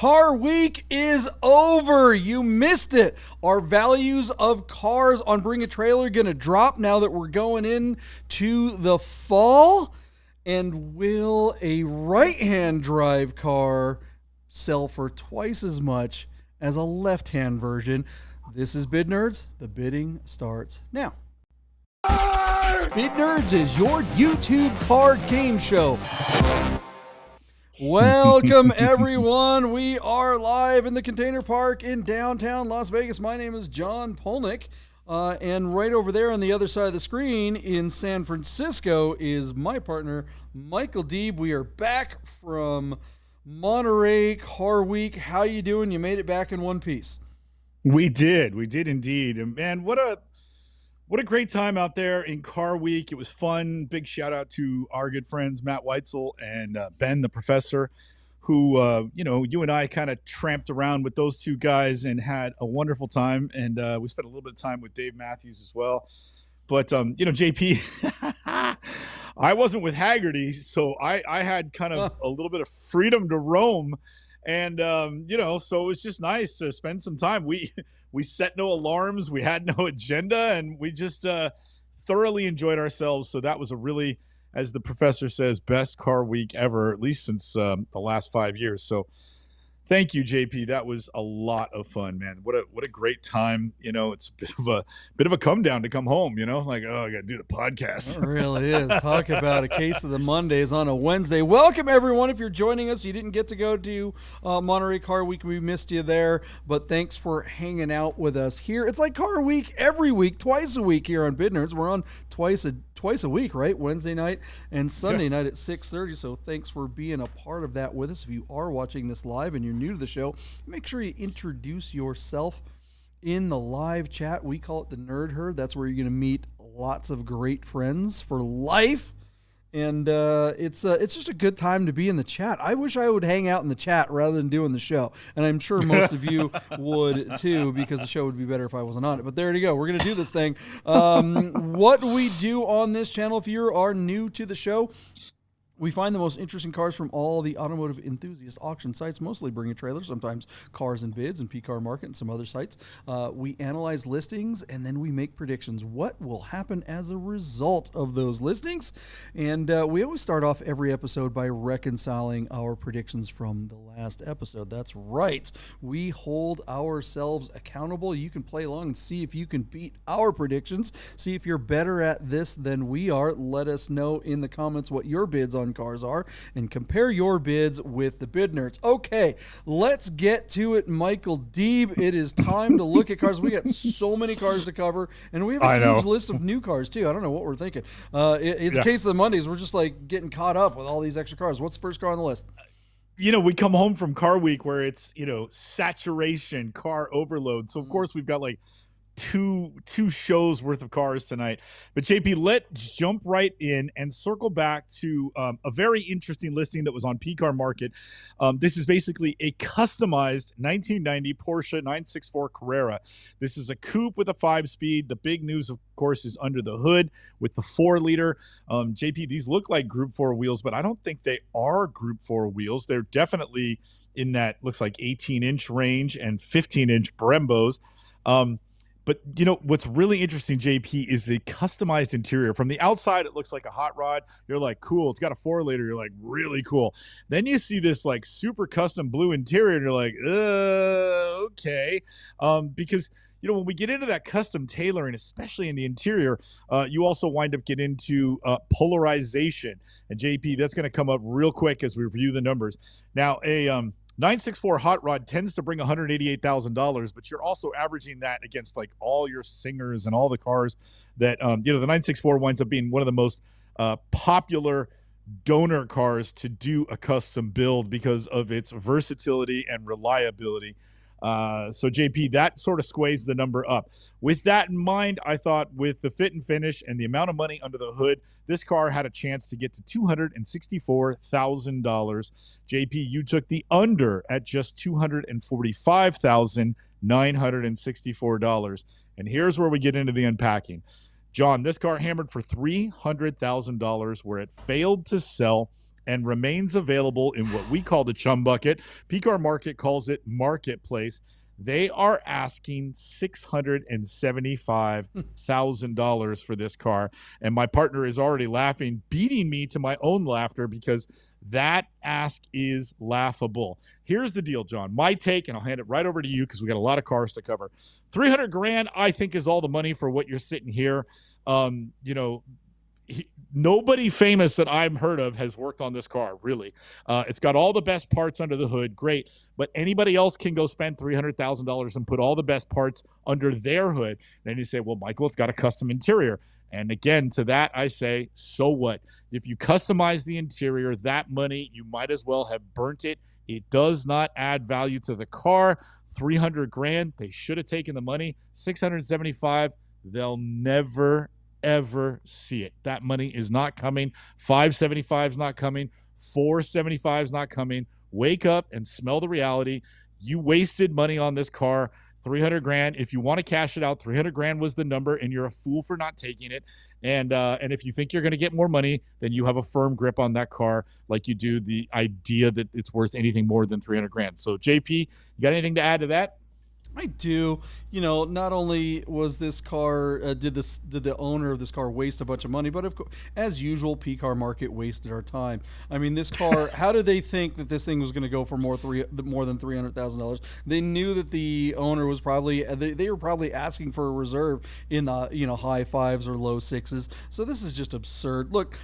Car Week is over. You missed it. Our values of cars on Bring a Trailer going to drop now that we're going into the fall. And will a right-hand drive car sell for twice as much as a left-hand version? This is Bid Nerds. The bidding starts now. Bid Nerds is your YouTube car game show. Welcome, everyone. We are live in the Container Park in downtown Las Vegas. My name is John Polnick, and right over there on the other side of the screen in San Francisco is my partner, Michael Deeb. We are back from Monterey Car Week. How you doing? You made it back in one piece. We did indeed. And man, what a great time out there in Car Week. It was fun. Big shout out to our good friends, Matt Weitzel and Ben, the professor, who, you and I kind of tramped around with those two guys and had a wonderful time. And we spent a little bit of time with Dave Matthews as well. But, JP, I wasn't with Haggerty, so I had kind of a little bit of freedom to roam. And, so it was just nice to spend some time. We set no alarms. We had no agenda, and we just thoroughly enjoyed ourselves. So that was a really, as the professor says, best car week ever, at least since the last 5 years. So thank you, JP. That was a lot of fun, man. What a great time. It's a bit of a come down to come home, like, oh, I got to do the podcast. It really is. Talk about a case of the Mondays on a Wednesday. Welcome, everyone. If you're joining us, you didn't get to go to Monterey Car Week. We missed you there, but thanks for hanging out with us here. It's like Car Week every week, twice a week here on Bid Nerds. We're on twice a week, right? Wednesday night and Sunday night at 6:30. So thanks for being a part of that with us. If you are watching this live and you're new to the show, make sure you introduce yourself in the live chat. We call it the Nerd Herd. That's where you're going to meet lots of great friends for life. And it's just a good time to be in the chat. I wish I would hang out in the chat rather than doing the show. And I'm sure most of you would too, because the show would be better if I wasn't on it. But there you go. We're going to do this thing. What we do on this channel, if you are new to the show, we find the most interesting cars from all the automotive enthusiast auction sites, mostly Bring a Trailer, sometimes Cars and Bids and P-Car Market and some other sites. We analyze listings, and then we make predictions. What will happen as a result of those listings? And we always start off every episode by reconciling our predictions from the last episode. That's right. We hold ourselves accountable. You can play along and see if you can beat our predictions. See if you're better at this than we are. Let us know in the comments what your bids on cars are, and compare your bids with the Bid Nerds. Okay, let's get to it, Michael Deeb. It is time to look at cars. We got so many cars to cover, and we have a huge list of new cars too. I don't know what we're thinking. It's a case of the Mondays. We're just like getting caught up with all these extra cars. What's the first car on the list? We come home from Car Week where it's, saturation, car overload. So of course we've got like two shows worth of cars tonight. But JP, let's jump right in and circle back to a very interesting listing that was on P-Car Market. This is basically a customized 1990 Porsche 964 Carrera. This is a coupe with a 5-speed. The big news, of course, is under the hood with the 4-liter. JP, these look like Group 4 wheels, but I don't think they are Group 4 wheels. They're definitely in that looks like 18-inch range and 15-inch Brembos. But, what's really interesting, JP, is the customized interior. From the outside, it looks like a hot rod. You're like, cool. It's got a 4-liter. You're like, really cool. Then you see this, like, super custom blue interior, and you're like, okay. Because, when we get into that custom tailoring, especially in the interior, you also wind up getting into polarization. And, JP, that's going to come up real quick as we review the numbers. Now, a 964 hot rod tends to bring $188,000, but you're also averaging that against like all your Singers and all the cars that, the 964 winds up being one of the most popular donor cars to do a custom build because of its versatility and reliability. So JP, that sort of sways the number up. With that in mind, I thought with the fit and finish and the amount of money under the hood, this car had a chance to get to $264,000. JP, you took the under at just $245,964. And here's where we get into the unpacking. John, this car hammered for $300,000 where it failed to sell and remains available in what we call the chum bucket. P-Car Market calls it Marketplace. They are asking $675,000 for this car. And my partner is already laughing, beating me to my own laughter, because that ask is laughable. Here's the deal, John. My take, and I'll hand it right over to you because we got a lot of cars to cover. $300,000, I think, is all the money for what you're sitting here. Nobody famous that I've heard of has worked on this car, really. It's got all the best parts under the hood, great. But anybody else can go spend $300,000 and put all the best parts under their hood. Then you say, well, Michael, it's got a custom interior. And again, to that, I say, so what? If you customize the interior, that money, you might as well have burnt it. It does not add value to the car. $300,000, they should have taken the money. $675,000, they'll never ever see it. That money is not coming. $575 is not coming. $475 is not coming. Wake up and smell the reality. You wasted money on this car. $300,000. If you want to cash it out, $300,000 was the number, and you're a fool for not taking it. And if you think you're going to get more money, then you have a firm grip on that car, like you do the idea that it's worth anything more than $300,000. So, JP, you got anything to add to that? I do. Not only was this car, did the owner of this car waste a bunch of money, but of course, as usual, P-Car Market wasted our time. I mean, this car, how did they think that this thing was going to go for more than $300,000? They knew that the owner was probably, they were probably asking for a reserve in the, high fives or low sixes. So this is just absurd. Look,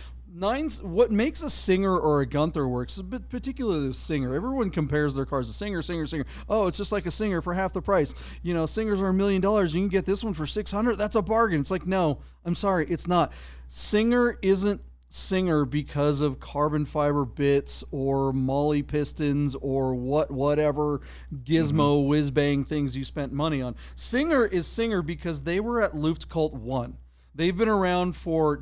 what makes a Singer or a Gunther works, particularly the Singer. Everyone compares their cars to Singer. Oh, it's just like a Singer for half the price. Singers are $1 million. You can get this one for $600,000. That's a bargain. It's like, no, I'm sorry, it's not. Singer isn't Singer because of carbon fiber bits or Molly pistons or whatever gizmo whiz bang things you spent money on. Singer is Singer because they were at Luftkult 1. They've been around for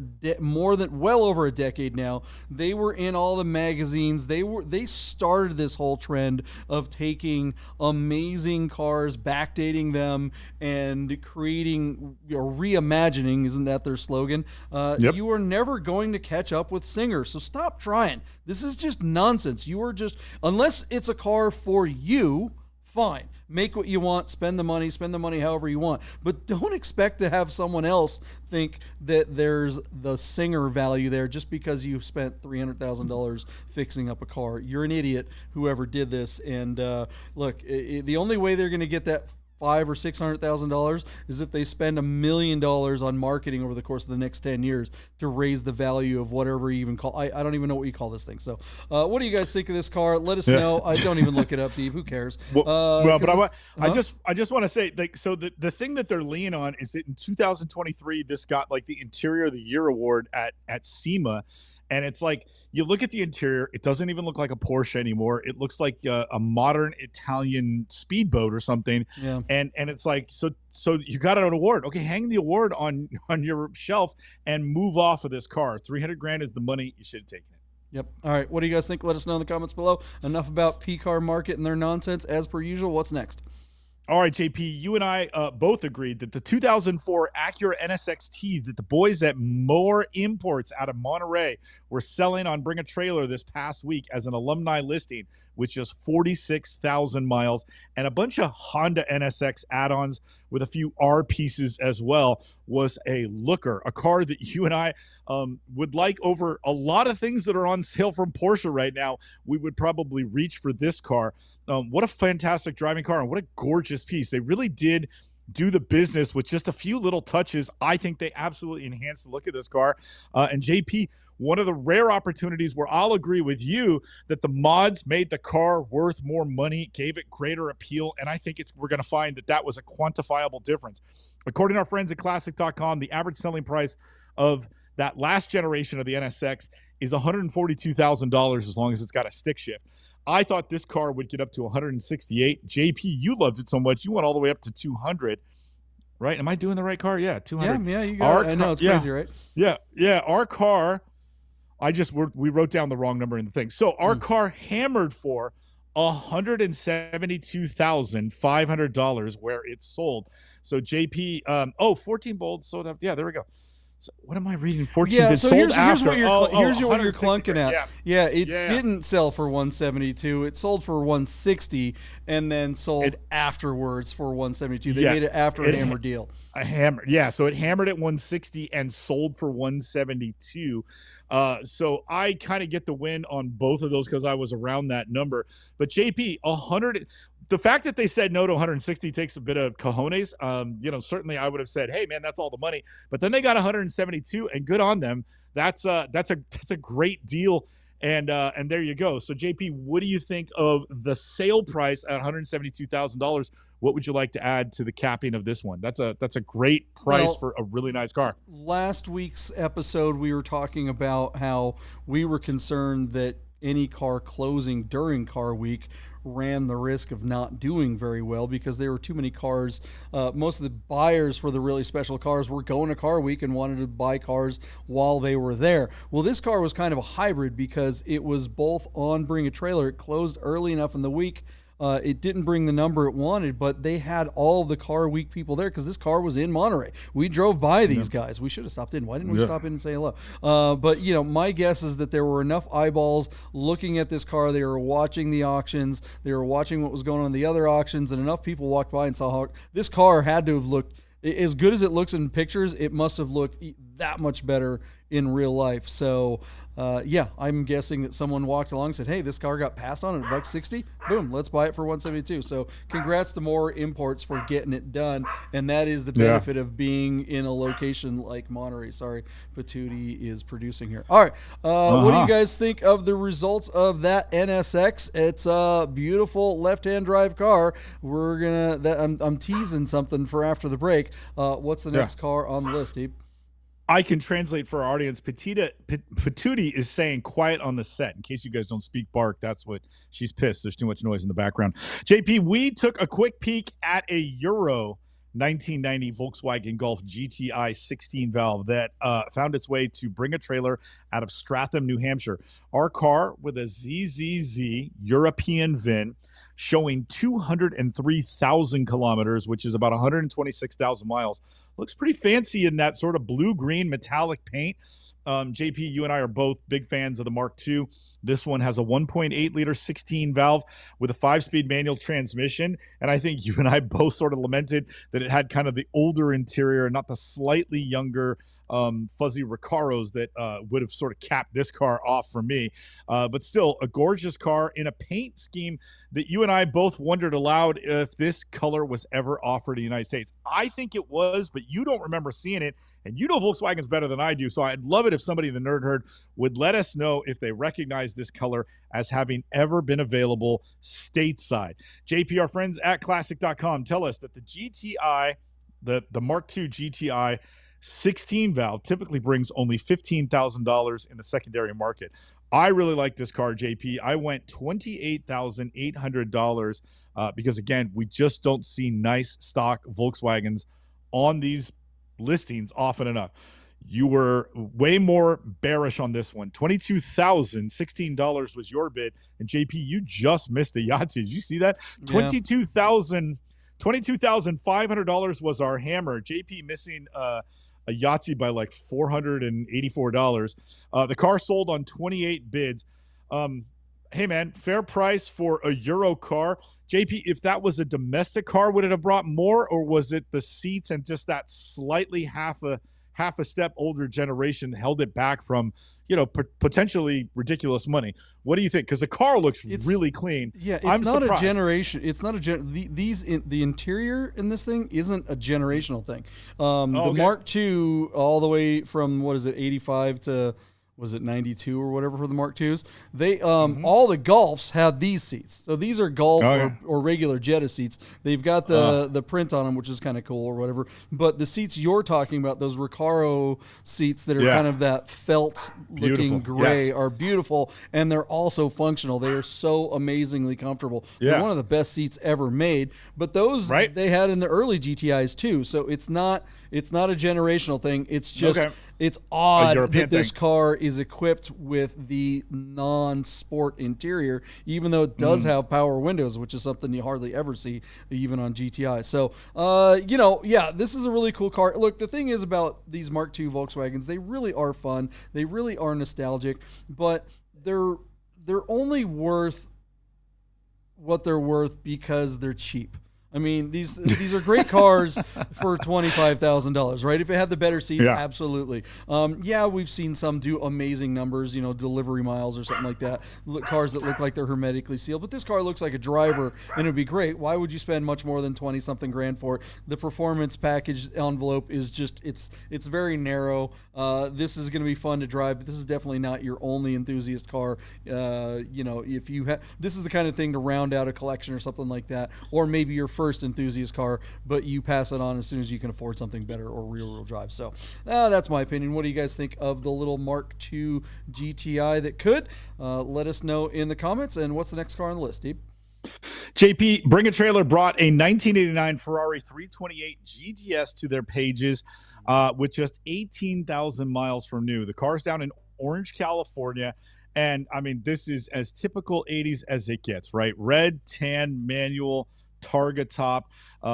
well over a decade now. They were in all the magazines. They started this whole trend of taking amazing cars, backdating them, and creating or reimagining. Isn't that their slogan? Yep. You are never going to catch up with Singer, so stop trying. This is just nonsense. You are just, unless it's a car for you, fine. Make what you want, spend the money however you want. But don't expect to have someone else think that there's the Singer value there just because you spent $300,000 fixing up a car. You're an idiot, whoever did this. And look, the only way they're going to get that $500,000 or $600,000 is if they spend $1 million on marketing over the course of the next 10 years to raise the value of whatever you even call. I don't even know what you call this thing. So, what do you guys think of this car? Let us know. I don't even look it up, Deeb. Who cares? I just want to say, so the thing that they're leaning on is that in 2023, this got like the Interior of the Year award at SEMA. And it's like, you look at the interior, it doesn't even look like a Porsche anymore. It looks like a modern Italian speedboat or something. Yeah. And it's like, so you got an award. Okay, hang the award on your shelf and move off of this car. $300,000 is the money. You should have taken it. Yep. All right. What do you guys think? Let us know in the comments below. Enough about P-Car Market and their nonsense. As per usual, what's next? All right, JP, you and I both agreed that the 2004 Acura NSX-T that the boys at More Imports out of Monterey were selling on Bring a Trailer this past week as an alumni listing with just 46,000 miles and a bunch of Honda NSX add-ons with a few R pieces as well was a looker, a car that you and I would like over a lot of things that are on sale from Porsche right now. We would probably reach for this car. What a fantastic driving car and what a gorgeous piece. They really did do the business with just a few little touches. I think they absolutely enhanced the look of this car. And JP, one of the rare opportunities where I'll agree with you that the mods made the car worth more money, gave it greater appeal, and I think we're going to find that was a quantifiable difference. According to our friends at Classic.com, the average selling price of that last generation of the NSX is $142,000 as long as it's got a stick shift. I thought this car would get up to 168. JP, you loved it so much, you went all the way up to 200. Right? Am I doing the right car? Yeah, 200. Yeah, you got it. I know, it's crazy, right? Yeah. Our car, we wrote down the wrong number in the thing. So our car hammered for $172,500 where it sold. So JP, 14 bold sold up. Yeah, there we go. So what am I reading? 14 Yeah, bids so sold here's after. what you're here's what you're 160 clunking grand. at. Yeah, it Yeah. didn't sell for 172. It sold for 160 and then sold afterwards for 172. They made it after a hammer deal. A hammer, yeah. So it hammered at 160 and sold for 172. So I kind of get the win on both of those because I was around that number. But JP, 100. The fact that they said no to 160 takes a bit of cojones. Certainly I would have said, hey man, that's all the money. But then they got 172, and good on them. That's a great deal. And there you go. So JP, what do you think of the sale price at $172,000? What would you like to add to the capping of this one? That's a great price for a really nice car. Last week's episode, we were talking about how we were concerned that any car closing during car week ran the risk of not doing very well because there were too many cars. Most of the buyers for the really special cars were going to car week and wanted to buy cars while they were there. Well, this car was kind of a hybrid because it was both on Bring a Trailer. It closed early enough in the week. It didn't bring the number it wanted, but they had all of the car week people there because this car was in Monterey. We drove by these guys. We should have stopped in. Why didn't we stop in and say hello? But my guess is that there were enough eyeballs looking at this car. They were watching the auctions. They were watching what was going on in the other auctions, and enough people walked by and saw how this car had to have looked as good as it looks in pictures. It must have looked that much better in real life. So I'm guessing that someone walked along and said, hey, this car got passed on at $160. Boom, let's buy it for 172. So congrats to More Imports for getting it done. And that is the benefit of being in a location like Monterey. Sorry, Patootie is producing here. All right. What do you guys think of the results of that NSX? It's a beautiful left-hand drive car. I'm teasing something for after the break. What's the next car on the list, Deeb? I can translate for our audience. Patootie is saying quiet on the set. In case you guys don't speak bark, that's what she's pissed. There's too much noise in the background. JP, we took a quick peek at a Euro 1990 Volkswagen Golf GTI 16 valve that found its way to Bring a Trailer out of Stratham, New Hampshire. Our car with a ZZZ European VIN showing 203,000 kilometers, which is about 126,000 miles. Looks pretty fancy in that sort of blue-green metallic paint. JP, you and I are both big fans of the Mark II. This one has a 1.8-liter 16 valve with a 5-speed manual transmission. And I think you and I both sort of lamented that it had kind of the older interior, not the slightly younger fuzzy Recaros that would have sort of capped this car off for me. But still, a gorgeous car in a paint scheme that you and I both wondered aloud if this color was ever offered in the United States. I think it was, but you don't remember seeing it. And you know Volkswagen's better than I do, so I'd love it if somebody in the Nerd Herd would let us know if they recognize this color as having ever been available stateside. JP, our friends at Classic.com, tell us that the GTI, the Mark II GTI 16 valve typically brings only $15,000 in the secondary market. I really like this car, JP. I went $28,800 because, again, we just don't see nice stock Volkswagens on these listings often enough. You were way more bearish on this one. $22,016 was your bid, and JP, you just missed a Yahtzee. Did you see that? Yeah. $22,500 was our hammer. JP missing a Yahtzee by like $484. The car sold on 28 bids. Hey man, fair price for a Euro car. JP, if that was a domestic car, would it have brought more, or was it the seats and just that slightly half a step older generation held it back from, potentially ridiculous money? What do you think? Because the car looks really clean. Yeah, it's I'm not surprised. A generation. It's not the interior in this thing isn't a generational thing. The Mark II, all the way from 85 to, was it 92 or whatever for the Mark IIs? They all the Golfs had these seats. So these are Golf or regular Jetta seats. They've got the print on them, which is kind of cool or whatever. But the seats you're talking about, those Recaro seats that are kind of that felt looking gray, are beautiful, and they're also functional. They are so amazingly comfortable. They're one of the best seats ever made. But those they had in the early GTIs too. So it's not a generational thing. It's just it's odd that this car is equipped with the non-sport interior, even though it does have power windows, which is something you hardly ever see even on GTI. So, this is a really cool car. Look, the thing is about these Mark II Volkswagens, they really are fun. They really are nostalgic, but they're only worth what they're worth because they're cheap. I mean, these are great cars for $25,000, right? If it had the better seats, absolutely. We've seen some do amazing numbers, delivery miles or something like that. Cars that look like they're hermetically sealed, but this car looks like a driver, and it'd be great. Why would you spend much more than 20-something grand for it? The performance package envelope is just it's very narrow. This is going to be fun to drive, but this is definitely not your only enthusiast car. If you have, this is the kind of thing to round out a collection or something like that, or maybe your first enthusiast car, but you pass it on as soon as you can afford something better or rear-wheel drive. So that's my opinion. What do you guys think of the little Mark II GTI that could? Let us know in the comments. And what's the next car on the list, Deeb? JP, Bring a Trailer brought a 1989 Ferrari 328 GTS to their pages with just 18,000 miles from new. The car's down in Orange, California. And, I mean, this is as typical 80s as it gets, right? Red, tan, manual, Targa top.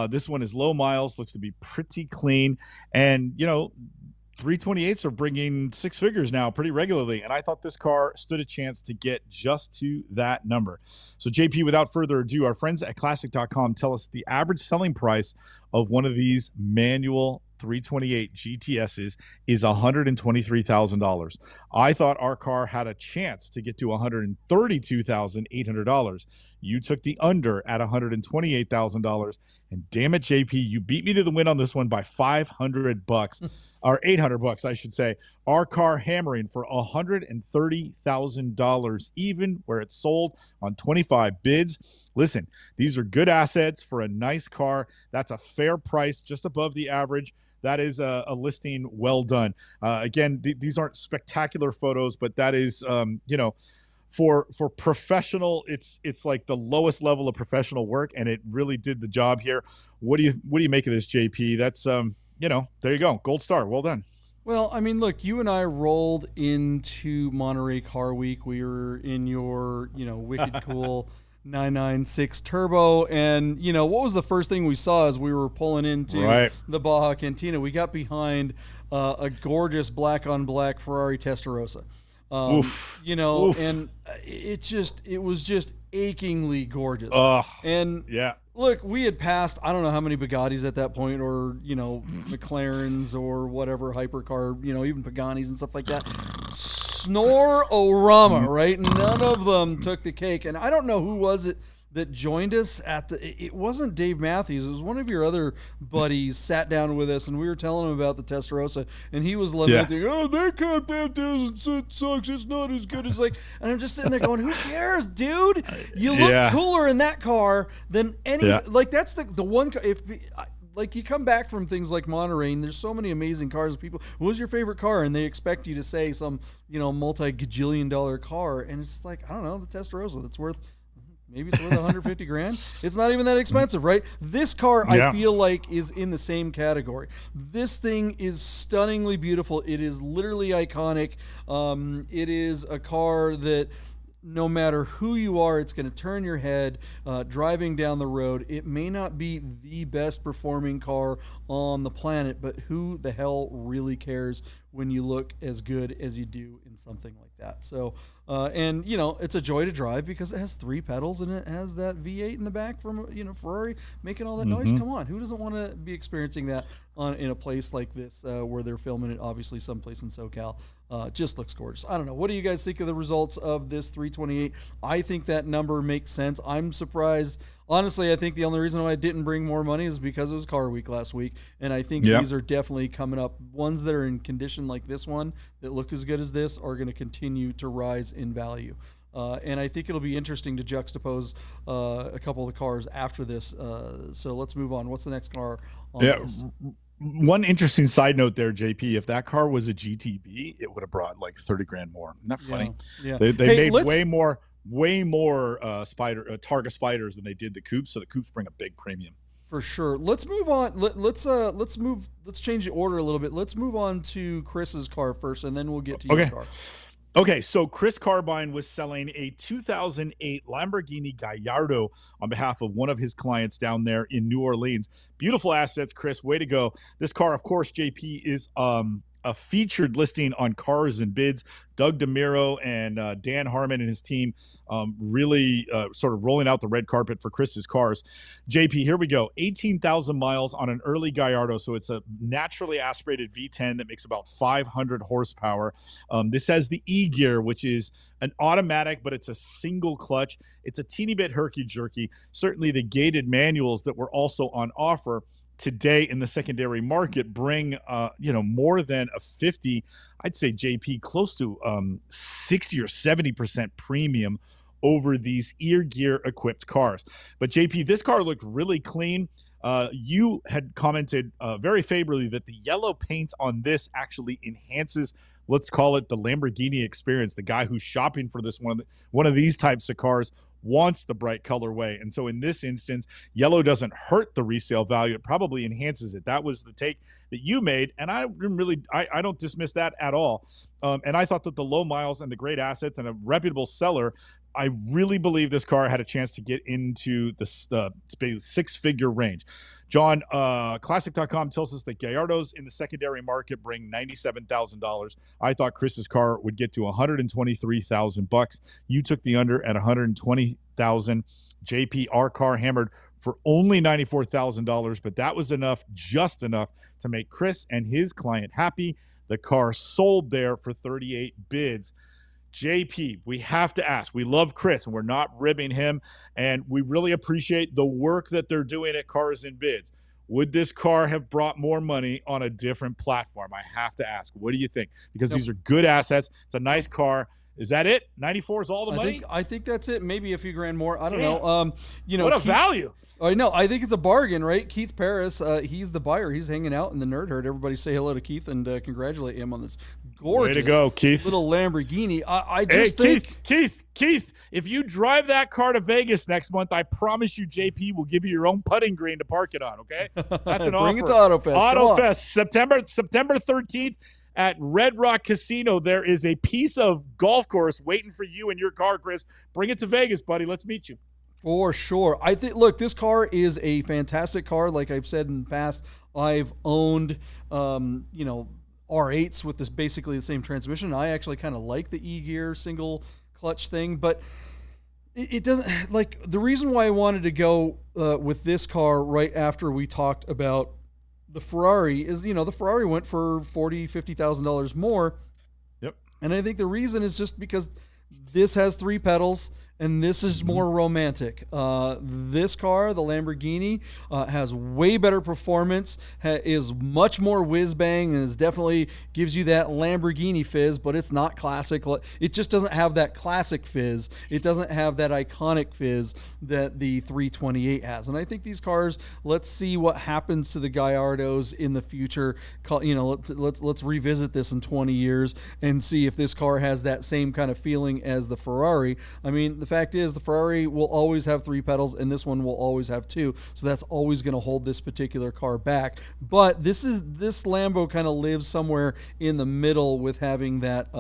This one is low miles, looks to be pretty clean. And, 328s are bringing six figures now pretty regularly. And I thought this car stood a chance to get just to that number. So, JP, without further ado, our friends at classic.com tell us the average selling price of one of these manual 328 GTSs is $123,000. I thought our car had a chance to get to $132,800. You took the under at $128,000, and damn it, JP, you beat me to the win on this one by $500 or $800, I should say. Our car hammering for $130,000, even where it's sold on 25 bids. Listen, these are good assets for a nice car. That's a fair price, just above the average. That is a listing well done. Again, these aren't spectacular photos, but that is, for professional, it's like the lowest level of professional work, and it really did the job here. What do you make of this, JP? That's there you go, gold star, well done. Well, I mean, look, you and I rolled into Monterey Car Week. We were in your, wicked cool 996 Turbo, and what was the first thing we saw as we were pulling into the Baja Cantina? We got behind a gorgeous black on black Ferrari Testarossa. Oof. And it was just achingly gorgeous. And look, we had passed, I don't know how many Bugattis at that point, or, McLarens or whatever, hypercar, even Paganis and stuff like that. Snore-o-rama, right? None of them took the cake. And I don't know who was it that joined us it wasn't Dave Matthews. It was one of your other buddies sat down with us, and we were telling him about the Testarossa, and he was lamenting, oh, that Compact sucks. It's not as good as and I'm just sitting there going, who cares, dude? You look cooler in that car than any, that's the one, you come back from things like Monterey, and there's so many amazing cars. People, what was your favorite car? And they expect you to say some, multi-gajillion-dollar car, and it's just like, I don't know, the Testarossa that's worth, maybe it's worth 150 grand. It's not even that expensive, right? This car, I feel like, is in the same category. This thing is stunningly beautiful. It is literally iconic. It is a car that, no matter who you are, it's going to turn your head driving down the road. It may not be the best performing car on the planet, but who the hell really cares when you look as good as you do in something like that? So, it's a joy to drive because it has 3 pedals and it has that V8 in the back from, Ferrari making all that noise. Come on, who doesn't want to be experiencing that in a place like this where they're filming it, obviously someplace in SoCal? Just looks gorgeous. I don't know. What do you guys think of the results of this 328? I think that number makes sense. I'm surprised. Honestly, I think the only reason why I didn't bring more money is because it was Car Week last week, and I think these are definitely coming up. Ones that are in condition like this one that look as good as this are going to continue to rise in value. And I think it'll be interesting to juxtapose a couple of the cars after this. So let's move on. What's the next car on this? One interesting side note there, JP, if that car was a GTB, it would have brought like 30 grand more. Isn't that funny? Yeah. They made way more Targa Spiders than they did the coupes, so the coupes bring a big premium. For sure. Let's move on. Let's change the order a little bit. Let's move on to Chris's car first, and then we'll get to your Okay. car. Okay, so Chris Carbine was selling a 2008 Lamborghini Gallardo on behalf of one of his clients down there in New Orleans. Beautiful assets, Chris. Way to go. This car, of course, JP, is a featured listing on Cars and Bids. Doug DeMiro and Dan Harmon and his team really sort of rolling out the red carpet for Chris's cars. JP, here we go. 18,000 miles on an early Gallardo. So it's a naturally aspirated V10 that makes about 500 horsepower. This has the E-gear, which is an automatic, but it's a single clutch. It's a teeny bit herky-jerky. Certainly the gated manuals that were also on offer today in the secondary market bring more than a 50, I'd say, JP, close to 60 or 70% premium over these ear gear equipped cars. But JP, this car looked really clean. You had commented very favorably that the yellow paint on this actually enhances, let's call it, the Lamborghini experience. The guy who's shopping for this one of these types of cars wants the bright colorway. And so in this instance, yellow doesn't hurt the resale value. It probably enhances it. That was the take that you made. And I don't dismiss that at all. And I thought that the low miles and the great assets and a reputable seller, I really believe this car had a chance to get into the six-figure range. John, Classic.com tells us that Gallardos in the secondary market bring $97,000. I thought Chris's car would get to $123,000. You took the under at $120,000. JP, our car hammered for only $94,000, but that was enough, just enough, to make Chris and his client happy. The car sold there for 38 bids. JP, we have to ask. We love Chris, and we're not ribbing him, and we really appreciate the work that they're doing at Cars and Bids. Would this car have brought more money on a different platform? I have to ask. What do you think? Because these are good assets. It's a nice car. Is that it? 94 is all the money? I think that's it. Maybe a few grand more. I don't know. What a value. I know. I think it's a bargain, right? Keith Paris, he's the buyer. He's hanging out in the nerd herd. Everybody say hello to Keith and congratulate him on this gorgeous way to go, Keith. Little Lamborghini. I just think... Keith, if you drive that car to Vegas next month, I promise you JP will give you your own putting green to park it on, okay? That's an offer. Bring it to AutoFest. AutoFest, September 13th. At Red Rock Casino, there is a piece of golf course waiting for you in your car, Chris. Bring it to Vegas, buddy. Let's meet you. For sure. I think, look, this car is a fantastic car. Like I've said in the past, I've owned, R8s with this basically the same transmission. I actually kind of like the E-gear single clutch thing, but it doesn't, like, the reason why I wanted to go with this car right after we talked about the Ferrari is, the Ferrari went for $40,000-$50,000 more. Yep. And I think the reason is just because this has 3 pedals and this is more romantic. This car, the Lamborghini, has way better performance, is much more whiz-bang, and is definitely gives you that Lamborghini fizz, but it's not classic. It just doesn't have that classic fizz. It doesn't have that iconic fizz that the 328 has. And I think these cars, let's see what happens to the Gallardos in the future. Let's revisit this in 20 years and see if this car has that same kind of feeling as the Ferrari. I mean, the fact is the Ferrari will always have 3 pedals and this one will always have 2. So that's always going to hold this particular car back. But this Lambo kind of lives somewhere in the middle with having that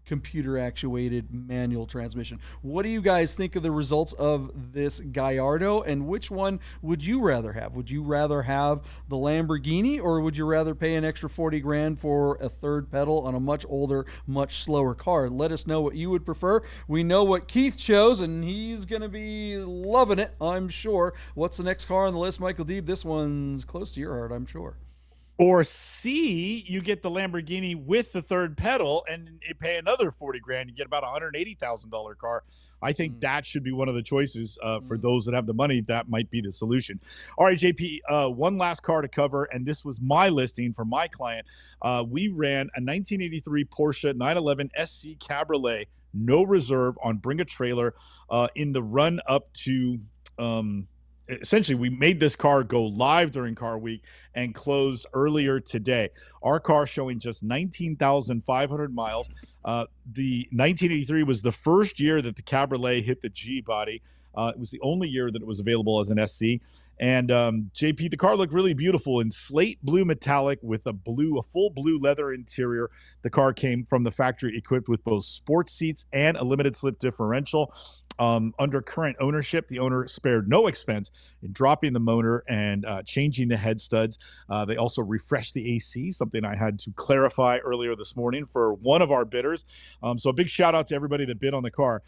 computer actuated manual transmission. What do you guys think of the results of this Gallardo, and which one would you rather have? Would you rather have the Lamborghini, or would you rather pay an extra 40 grand for a third pedal on a much older, much slower car? Let us know what you would prefer. We know what Keith chose, and he's going to be loving it, I'm sure. What's the next car on the list, Michael Deeb? This one's close to your heart, I'm sure. Or C, you get the Lamborghini with the third pedal and you pay another 40 grand. You get about a $180,000 car. I think that should be one of the choices for those that have the money. That might be the solution. All right, JP, one last car to cover, and this was my listing for my client. We ran a 1983 Porsche 911 SC Cabriolet, no reserve, on Bring a Trailer in the run up to essentially, we made this car go live during Car Week and close earlier today. Our car showing just 19,500 miles. The 1983 was the first year that the Cabriolet hit the G body. It was the only year that it was available as an SC. And JP, the car looked really beautiful in slate blue metallic with a full blue leather interior. The car came from the factory equipped with both sports seats and a limited slip differential. Under current ownership, the owner spared no expense in dropping the motor and changing the head studs. They also refreshed the AC, something I had to clarify earlier this morning for one of our bidders. So a big shout out to everybody that bid on the car.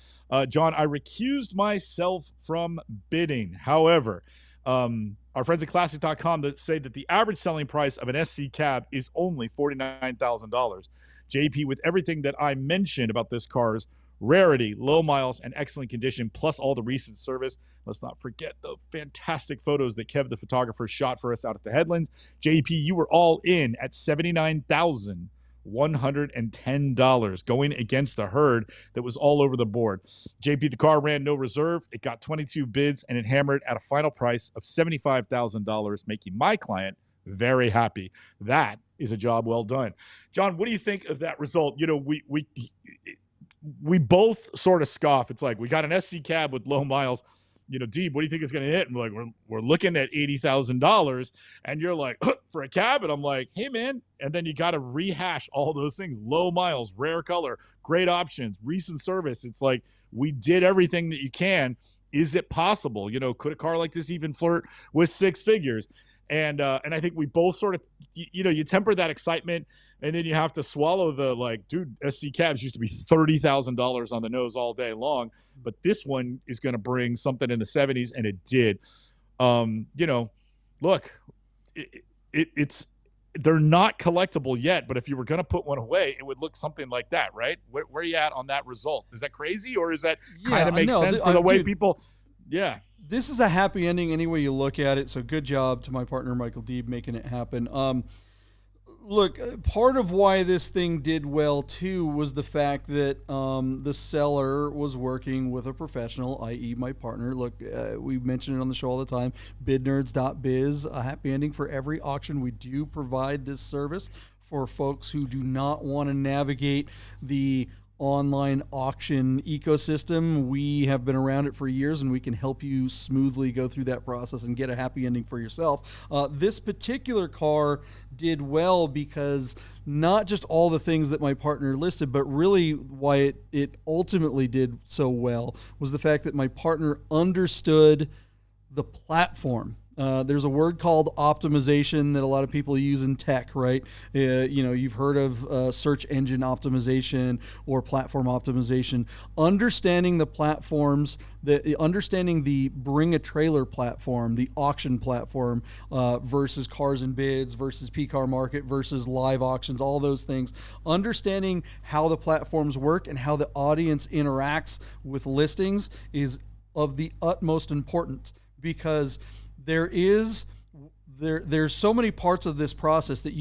John, I recused myself from bidding. However, our friends at classic.com that say that the average selling price of an SC cab is only $49,000. JP, with everything that I mentioned about this car's rarity, low miles, and excellent condition, plus all the recent service, let's not forget the fantastic photos that Kev, the photographer, shot for us out at the Headlands. JP, you were all in at $79,110, going against the herd that was all over the board. JP, the car ran no reserve. It got 22 bids, and it hammered at a final price of $75,000, making my client very happy. That is a job well done. John, what do you think of that result? You know, we both sort of scoff. It's like, we got an SC cab with low miles. You know, Deeb, what do you think it's going to hit? And we're like, we're looking at $80,000. And you're like, for a cab? And I'm like, hey, man. And then you got to rehash all those things. Low miles, rare color, great options, recent service. It's like, we did everything that you can. Is it possible? You know, could a car like this even flirt with six figures? And I think we both sort of, you know, you temper that excitement, and then you have to swallow the, like, dude, SC cabs used to be $30,000 on the nose all day long, but this one is going to bring something in the 70s, and it did. You know, look, it's they're not collectible yet, but if you were going to put one away, it would look something like that, right? Where are you at on that result? Is that crazy, or is that kind of make sense for the way people? Yeah. This is a happy ending any way you look at it. So good job to my partner, Michael Deeb, making it happen. Look, part of why this thing did well too was the fact that the seller was working with a professional, i.e. my partner. Look, we mention it on the show all the time, bidnerds.biz, a happy ending for every auction. We do provide this service for folks who do not want to navigate the online auction ecosystem. We have been around it for years, and we can help you smoothly go through that process and get a happy ending for yourself. This particular car did well because not just all the things that my partner listed, but really why it ultimately did so well was the fact that my partner understood the platform. There's a word called optimization that a lot of people use in tech, right? You know, you've heard of search engine optimization or platform optimization. Understanding the platforms, understanding the bring a trailer platform, the auction platform versus cars and bids versus P-Car Market versus live auctions, all those things. Understanding how the platforms work and how the audience interacts with listings is of the utmost importance, because there's so many parts of this process that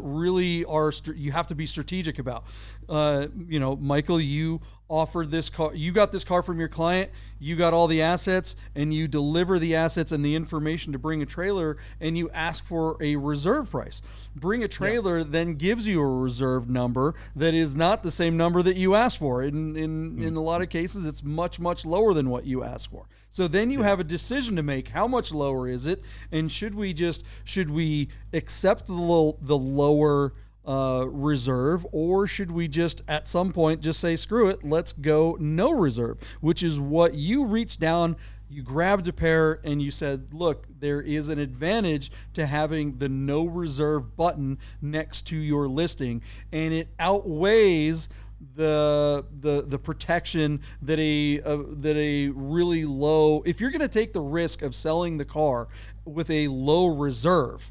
really are you have to be strategic about. You know, Michael, you offered this car, you got this car from your client, you got all the assets, and you deliver the assets and the information to Bring a Trailer, and you ask for a reserve price. Bring a Trailer then gives you a reserve number that is not the same number that you asked for. In a lot of cases, it's much, much lower than what you asked for. So then you have a decision to make. How much lower is it? And should we accept the lower reserve, or should we just at some point just say, screw it, let's go no reserve, which is what you reached down, you grabbed a pair, and you said, look, there is an advantage to having the no reserve button next to your listing, and it outweighs the protection that a really low, if you're going to take the risk of selling the car with a low reserve,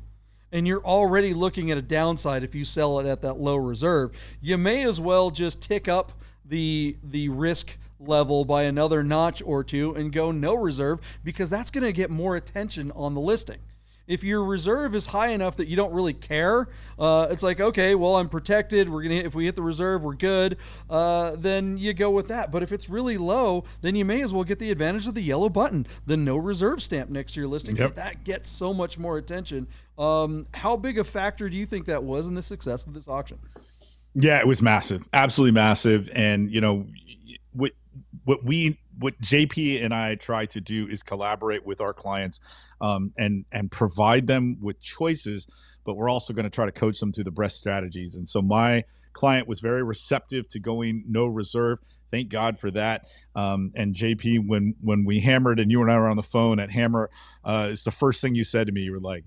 and you're already looking at a downside if you sell it at that low reserve, you may as well just tick up the risk level by another notch or two and go no reserve, because that's going to get more attention on the listing. If your reserve is high enough that you don't really care, it's like, okay, well, I'm protected. If we hit the reserve, we're good. Then you go with that. But if it's really low, then you may as well get the advantage of the yellow button, the no reserve stamp next to your listing, because that gets so much more attention. How big a factor do you think that was in the success of this auction? Yeah, it was massive, absolutely massive. And, you know, what we what JP and I try to do is collaborate with our clients, and provide them with choices, but we're also going to try to coach them through the best strategies. And so my client was very receptive to going no reserve. Thank God for that. And JP, when we hammered and you and I were on the phone at Hammer, it's the first thing you said to me. You're like,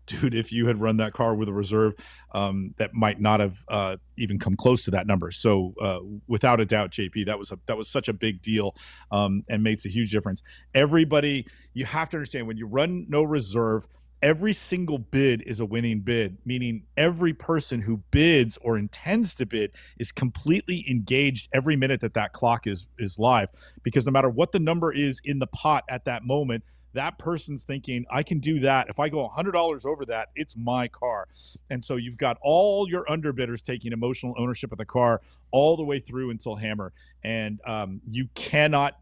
dude, if you had run that car with a reserve, that might not have even come close to that number. So without a doubt, JP, that was such a big deal, and makes a huge difference. Everybody, you have to understand, when you run no reserve, every single bid is a winning bid, meaning every person who bids or intends to bid is completely engaged every minute that clock is live, because no matter what the number is in the pot at that moment, that person's thinking, I can do that. If I go $100 over that, it's my car. And so you've got all your underbidders taking emotional ownership of the car all the way through until Hammer. And you cannot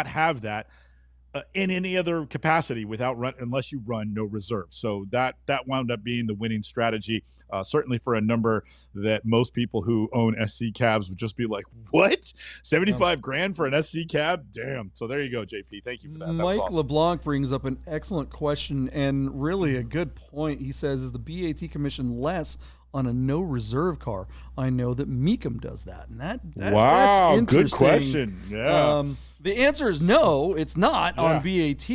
have that in any other capacity unless you run no reserve. So that wound up being the winning strategy, certainly for a number that most people who own SC cabs would just be like, what? 75 grand for an SC cab? Damn. So there you go, JP. Thank you for that. Mike awesome. LeBlanc brings up an excellent question and really a good point. He says, is the BAT commission less on a no reserve car? I know that Mecum does that. And wow, that's interesting. Good question. Yeah. The answer is no, it's not on BAT.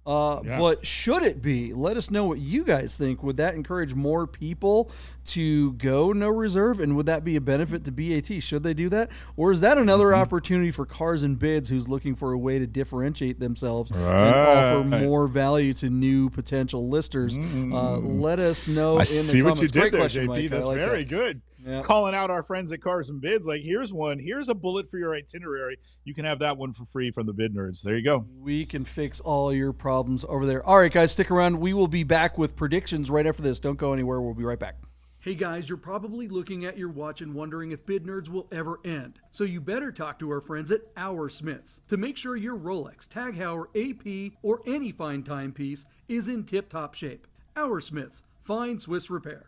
But should it be? Let us know what you guys think. Would that encourage more people to go no reserve? And would that be a benefit to BAT? Should they do that? Or is that another opportunity for Cars and Bids who's looking for a way to differentiate themselves and offer more value to new potential listers? Let us know in the comments. I see what you did Great there, question, JP. Mike. That's very good. Yeah. Calling out our friends at Cars and Bids, like, here's a bullet for your itinerary. You can have that one for free from the Bid Nerds. There you go. We can fix all your problems over there. All right, guys, stick around. We will be back with predictions right after this. Don't go anywhere. We'll be right back. Hey guys, you're probably looking at your watch and wondering if Bid Nerds will ever end. So you better talk to our friends at Our Smiths to make sure your Rolex, Tag Heuer, AP, or any fine timepiece is in tip-top shape. Our Smiths, fine Swiss repair.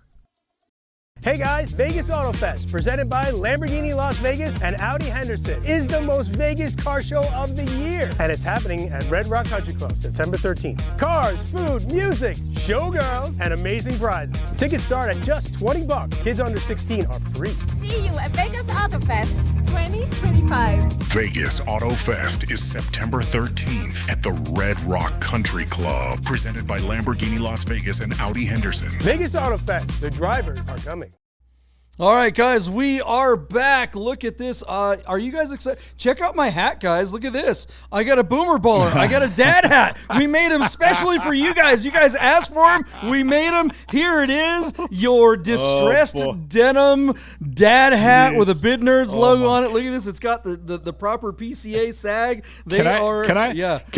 Hey guys, Vegas Auto Fest, presented by Lamborghini Las Vegas and Audi Henderson, is the most Vegas car show of the year. And it's happening at Red Rock Country Club, September 13th. Cars, food, music, showgirls, and amazing prizes. Tickets start at just $20. Kids under 16 are free. See you at Vegas Auto Fest 2025. Vegas Auto Fest is September 13th at the Red Rock Country Club, presented by Lamborghini Las Vegas and Audi Henderson. Vegas Auto Fest, the drivers are coming. All right, guys, we are back. Look at this. Are you guys excited? Check out my hat, guys. Look at this. I got a Boomer Bowler. I got a dad hat. We made them specially for you guys. You guys asked for them. We made them. Here it is. Your distressed denim dad hat with a Bid Nerds logo on it. Look at this. It's got the proper PCA sag. Can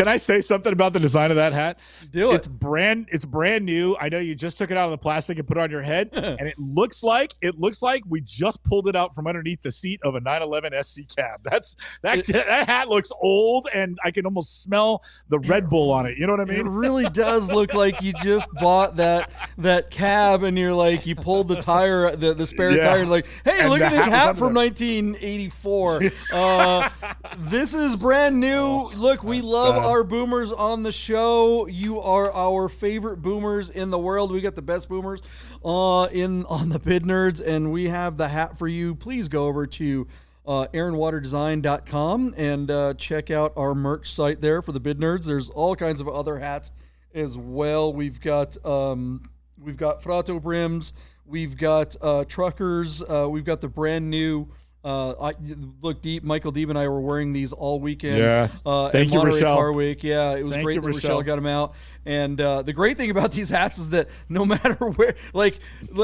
I say something about the design of that hat? Do it. It's brand new. I know you just took it out of the plastic and put it on your head, and it looks like we just pulled it out from underneath the seat of a 911 SC cab. That hat looks old, and I can almost smell the Red Bull on it. You know what I mean? It really does look like you just bought that cab, and you pulled the tire, the spare tire, and like, hey, and look at this hat from 1984. This is brand new. Look, we love our boomers on the show. You are our favorite boomers in the world. We got the best boomers on the Bid Nerds, and we have the hat for you. Please go over to aaronwaterdesign.com and check out our merch site there for the Bid Nerds. There's all kinds of other hats as well. We've got Frato brims, we've got truckers, we've got the brand new Michael Deeb and I were wearing these all weekend. Yeah. Thank you, Monterey Rochelle. Car Week. Yeah, it was great that Rochelle got them out. And the great thing about these hats is that no matter where,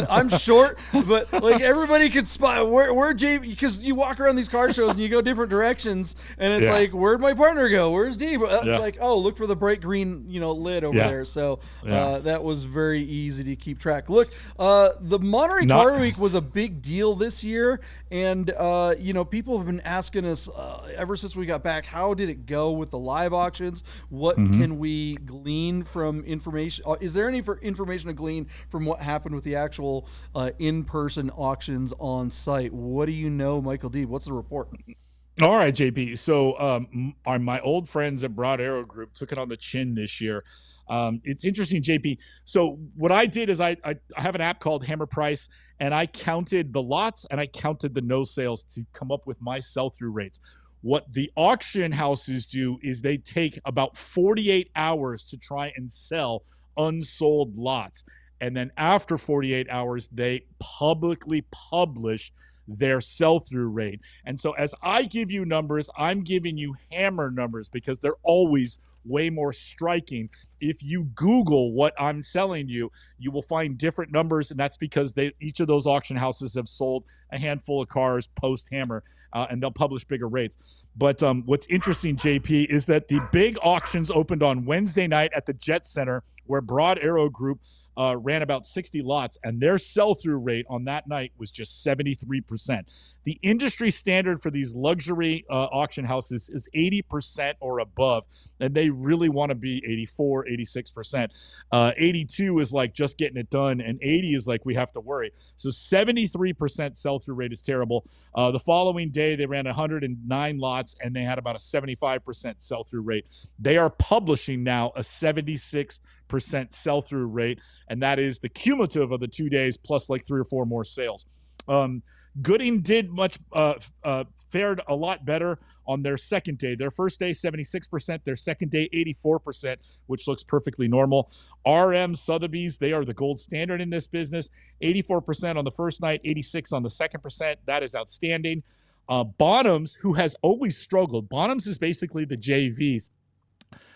I'm short, but everybody could spot where Jay, because you walk around these car shows and you go different directions, and it's like, where'd my partner go? Where's Deeb? It's like, oh, look for the bright green, lid over there. So that was very easy to keep track. Look, the Monterey Car Week was a big deal this year, and people have been asking us ever since we got back, how did it go with the live auctions? What can we glean from information? Is there any information to glean from what happened with the actual in-person auctions on site? What do you know, Michael Deeb? What's the report? All right, JP. So my old friends at Broad Arrow Group took it on the chin this year. It's interesting, JP. So what I did is I have an app called Hammer Price, and I counted the lots and I counted the no sales to come up with my sell-through rates. What the auction houses do is they take about 48 hours to try and sell unsold lots. And then after 48 hours, they publicly publish their sell-through rate. And so as I give you numbers, I'm giving you hammer numbers because they're always way more striking. If you Google what I'm selling you, you will find different numbers, and that's because each of those auction houses have sold a handful of cars post-hammer, and they'll publish bigger rates. But what's interesting, JP, is that the big auctions opened on Wednesday night at the Jet Center, where Broad Arrow Group ran about 60 lots, and their sell-through rate on that night was just 73%. The industry standard for these luxury auction houses is 80% or above, and they really want to be 84, 86%. 82 is like just getting it done, and 80 is like we have to worry. So 73% sell-through rate is terrible. The following day, they ran 109 lots, and they had about a 75% sell-through rate. They are publishing now a 76% sell-through rate, and that is the cumulative of the 2 days plus like 3 or 4 more sales. Gooding did fared a lot better on their second day. Their first day, 76%. Their second day, 84%, which looks perfectly normal. RM Sotheby's, they are the gold standard in this business. 84% on the first night, 86 on the second percent. That is outstanding. Bonhams, who has always struggled. Bonhams is basically the JVs.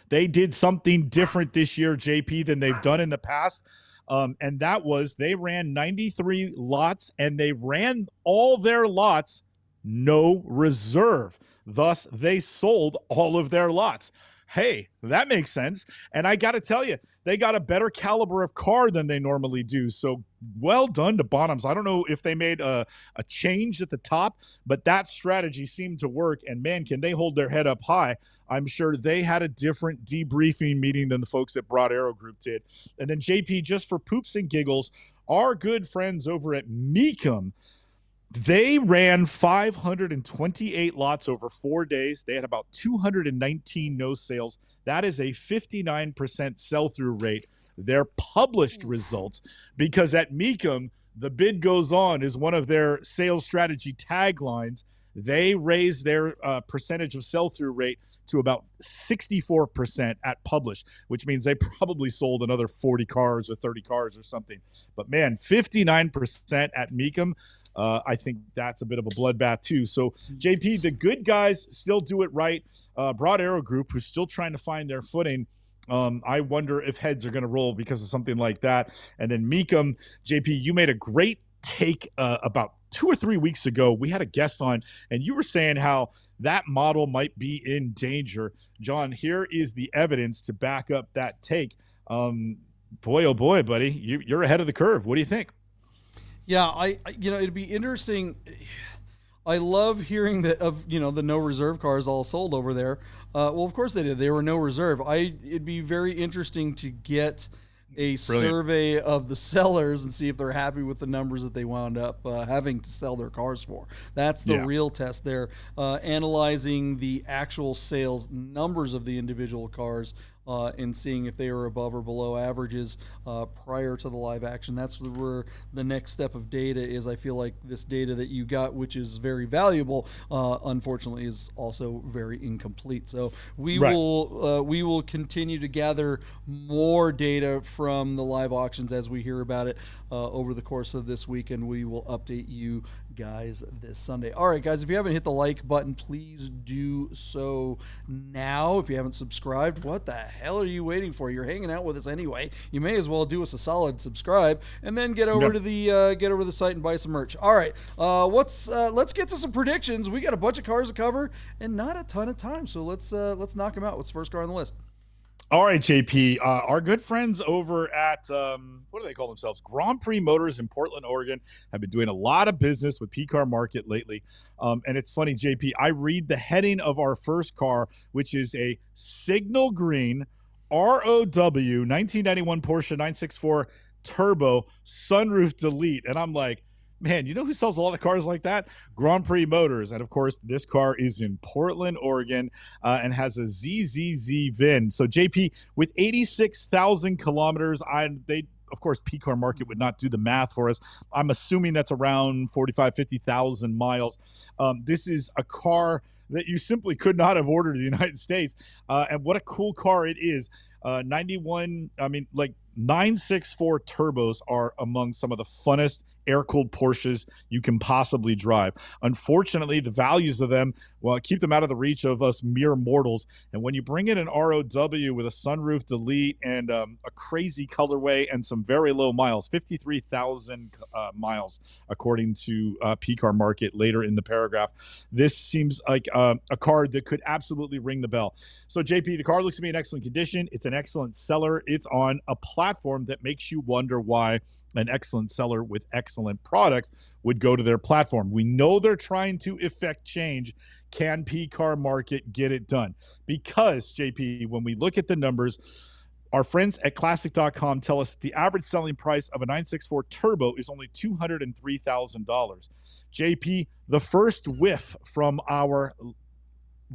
They did something different this year, JP, than they've done in the past. And that was they ran 93 lots, and they ran all their lots no reserve. Thus, they sold all of their lots. Hey, that makes sense. And I got to tell you, they got a better caliber of car than they normally do. So well done to Bonhams. I don't know if they made a change at the top, but that strategy seemed to work. And man, can they hold their head up high. I'm sure they had a different debriefing meeting than the folks at Broad Arrow Group did. And then JP, just for poops and giggles, our good friends over at Mecum, they ran 528 lots over 4 days. They had about 219 no sales. That is a 59% sell-through rate. Their published results, because at Mecum, the bid goes on is one of their sales strategy taglines. They raised their percentage of sell-through rate to about 64% at publish, which means they probably sold another 40 cars or 30 cars or something. But man, 59% at Mecum, I think that's a bit of a bloodbath too. So JP, the good guys still do it right. Broad Arrow Group, who's still trying to find their footing, I wonder if heads are going to roll because of something like that. And then Mecum, JP, you made a great take about 2 or 3 weeks ago. We had a guest on, and you were saying how that model might be in danger. John, here is the evidence to back up that take. Boy, oh boy, buddy, you're ahead of the curve. What do you think? Yeah, I it'd be interesting. I love hearing that of the no reserve cars all sold over there. Well, of course they did. They were no reserve. It'd be very interesting to get a survey of the sellers and see if they're happy with the numbers that they wound up having to sell their cars for. That's the real test there. Analyzing the actual sales numbers of the individual cars and seeing if they were above or below averages prior to the live action. That's where the next step of data is. I feel like this data that you got, which is very valuable, unfortunately is also very incomplete. So we will continue to gather more data from the live auctions as we hear about it over the course of this week, and we will update you guys this Sunday. All right, guys, if you haven't hit the like button, please do so now. If you haven't subscribed, what the hell are you waiting for? You're hanging out with us anyway. You may as well do us a solid subscribe and then get over to the site and buy some merch. All right, let's get to some predictions. We got a bunch of cars to cover and not a ton of time, so let's knock them out. What's the first car on the list? All right, JP, our good friends over at, what do they call themselves? Grand Prix Motors in Portland, Oregon, have been doing a lot of business with P-Car Market lately. And it's funny, JP, I read the heading of our first car, which is a signal green ROW 1991 Porsche 964 Turbo sunroof delete. And I'm like, Man, you know who sells a lot of cars like that? Grand Prix Motors. And of course, this car is in Portland, Oregon, and has a ZZZ VIN. So JP, with 86,000 kilometers, of course, P-Car Market would not do the math for us. I'm assuming that's around 50,000 miles. This is a car that you simply could not have ordered in the United States. And what a cool car it is. 964 turbos are among some of the funnest air-cooled Porsches you can possibly drive. Unfortunately, the values of them, well, keep them out of the reach of us mere mortals. And when you bring in an ROW with a sunroof delete and a crazy colorway and some very low miles, 53,000 miles, according to P-Car Market later in the paragraph, this seems like a car that could absolutely ring the bell. So, JP, the car looks to be in excellent condition. It's an excellent seller. It's on a platform that makes you wonder why an excellent seller with excellent products would go to their platform. We know they're trying to effect change. Can P-Car Market get it done? Because, JP, when we look at the numbers, our friends at Classic.com tell us the average selling price of a 964 Turbo is only $203,000. JP, the first whiff from our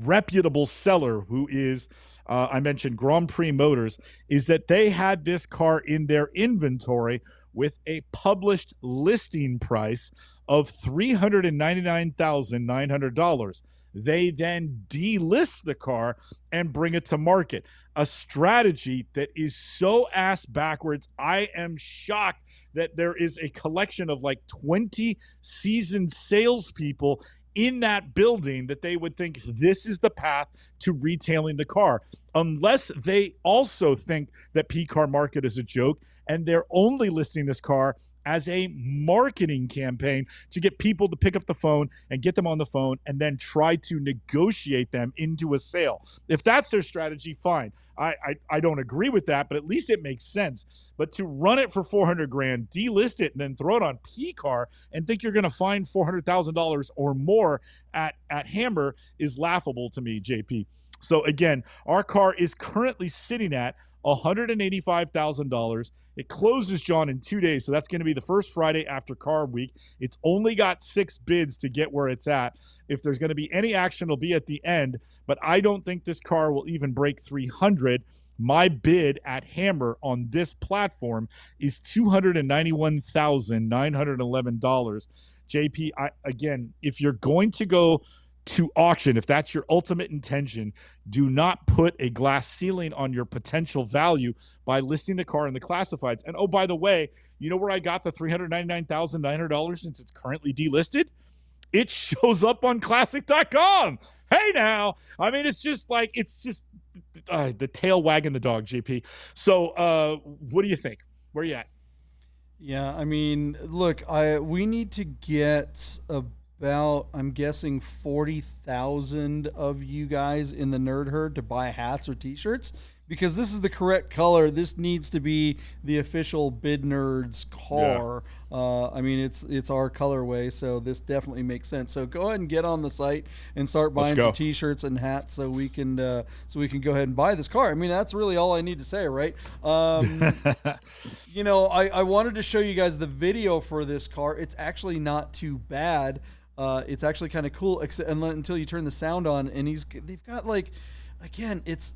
reputable seller, who is, I mentioned Grand Prix Motors, is that they had this car in their inventory with a published listing price of $399,900. They then delist the car and bring it to market. A strategy that is so ass backwards. I am shocked that there is a collection of like 20 seasoned salespeople in that building that they would think this is the path to retailing the car, unless they also think that P-Car Market is a joke and they're only listing this car as a marketing campaign to get people to pick up the phone and get them on the phone and then try to negotiate them into a sale. If that's their strategy, fine. I don't agree with that, but at least it makes sense. But to run it for $400,000, delist it, and then throw it on P-Car and think you're going to find $400,000 or more at Hammer is laughable to me, JP. So again, our car is currently sitting at $185,000. It closes, John, in 2 days, so that's going to be the first Friday after Car Week. It's only got 6 bids to get where it's at. If there's going to be any action, it'll be at the end, but I don't think this car will even break 300. My bid at Hammer on this platform is $291,911. JP, again, if you're going to go to auction, if that's your ultimate intention, do not put a glass ceiling on your potential value by listing the car in the classifieds. And oh, by the way, you know where I got the $399,900 since it's currently delisted? It shows up on Classic.com. Hey now, I mean, it's just the tail wagging the dog, JP. So what do you think? Where are you at? Yeah, I mean, look, we need to get about, I'm guessing, 40,000 of you guys in the nerd herd to buy hats or t-shirts, because this is the correct color. This needs to be the official Bid Nerds car. Yeah. I mean, it's our colorway, so this definitely makes sense. So go ahead and get on the site and start buying some t-shirts and hats so we can go ahead and buy this car. I mean, that's really all I need to say, right? You know, I wanted to show you guys the video for this car. It's actually not too bad. It's actually kind of cool, until you turn the sound on, and they've got, like, again, it's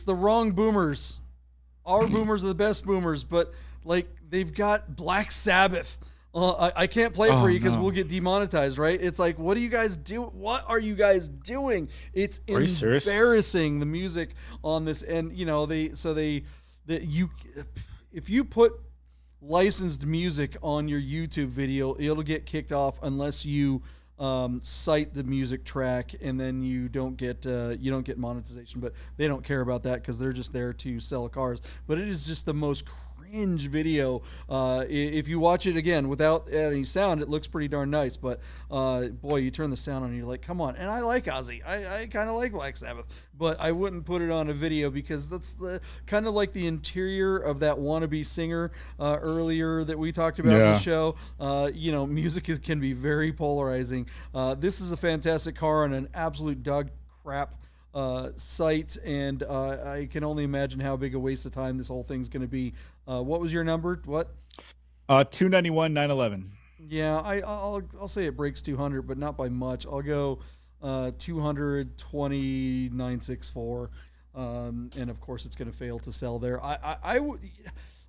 the wrong boomers. Our boomers are the best boomers, but like they've got Black Sabbath. I can't play for you because we'll get demonetized, right? It's like, what do you guys do? What are you guys doing? It's embarrassing, the music on this, and you know if you put licensed music on your YouTube video, it'll get kicked off unless you cite the music track, and then you don't get monetization. But they don't care about that because they're just there to sell cars. But it is just the most cringe video. If you watch it again without any sound, it looks pretty darn nice. But boy, you turn the sound on and you're like, come on. And I like Ozzy. I kind of like Black Sabbath, but I wouldn't put it on a video because that's the kind of like the interior of that wannabe singer earlier that we talked about in the show. You know, music can be very polarizing. This is a fantastic car on an absolute dog crap site, and I can only imagine how big a waste of time this whole thing's going to be. What was your number? What? 291, 911. Yeah, I'll say it breaks 200, but not by much. I'll go 229.64, and of course it's going to fail to sell there. I would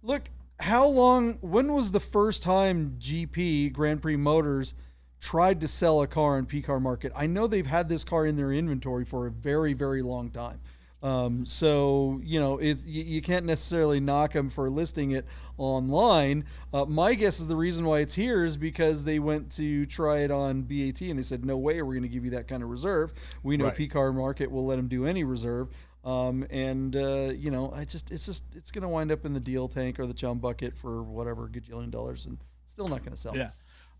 look. How long? When was the first time GP Grand Prix Motors tried to sell a car in P-Car Market? I know they've had this car in their inventory for a very, very long time. So, you know, you can't necessarily knock them for listing it online. My guess is the reason why it's here is because they went to try it on BAT and they said, no way are we going to give you that kind of reserve. We know P-Car Market will let them do any reserve. You know, it's going to wind up in the deal tank or the chum bucket for whatever gajillion dollars and still not going to sell. Yeah.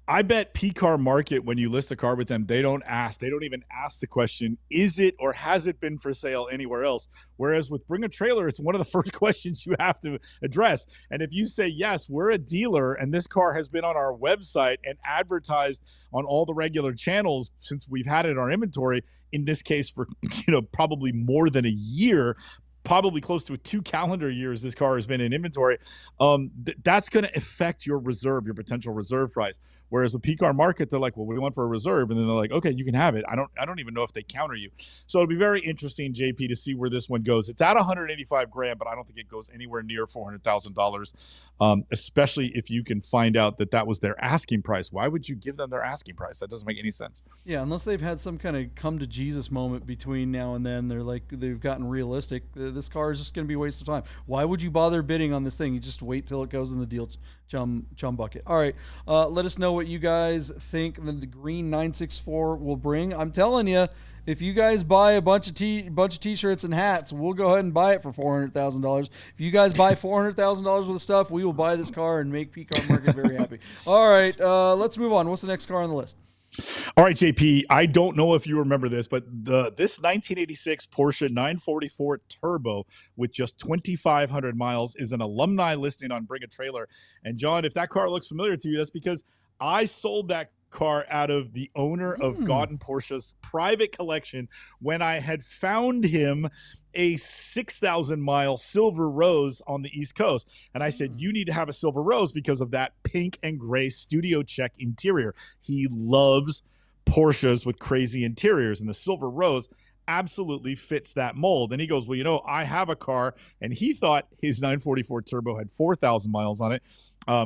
I bet P-Car Market, when you list a car with them, they don't even ask the question, is it or has it been for sale anywhere else? Whereas with Bring a Trailer, it's one of the first questions you have to address. And if you say, yes, we're a dealer and this car has been on our website and advertised on all the regular channels since we've had it in our inventory, in this case for, you know, probably more than a year, probably close to 2 calendar years this car has been in inventory, that's going to affect your potential reserve price. Whereas with P-Car Market, they're like, well, what do you want for a reserve? And then they're like, okay, you can have it. I don't even know if they counter you. So it'll be very interesting, JP, to see where this one goes. It's at 185 grand, but I don't think it goes anywhere near $400,000, especially if you can find out that was their asking price. Why would you give them their asking price? That doesn't make any sense. Yeah, unless they've had some kind of come to Jesus moment between now and then. They've gotten realistic. This car is just going to be a waste of time. Why would you bother bidding on this thing? You just wait till it goes in the deal chum bucket. All right, let us know what you guys think the green 964 will bring. I'm telling you, if you guys buy a bunch of t-shirts and hats, we'll go ahead and buy it for $400,000. If you guys buy $400,000 worth of stuff, we will buy this car and make P-Car Market very happy. All right, let's move on. What's the next car on the list? All right, JP, I don't know if you remember this, but this 1986 Porsche 944 Turbo with just 2,500 miles is an alumni listing on Bring a Trailer. And John, if that car looks familiar to you, that's because I sold that car out of the owner of Gordon Porsche's private collection when I had found him a 6,000-mile Silver Rose on the East Coast. And I said, you need to have a Silver Rose because of that pink and gray studio check interior. He loves Porsches with crazy interiors, and the Silver Rose absolutely fits that mold. And he goes, well, you know, I have a car, and he thought his 944 Turbo had 4,000 miles on it.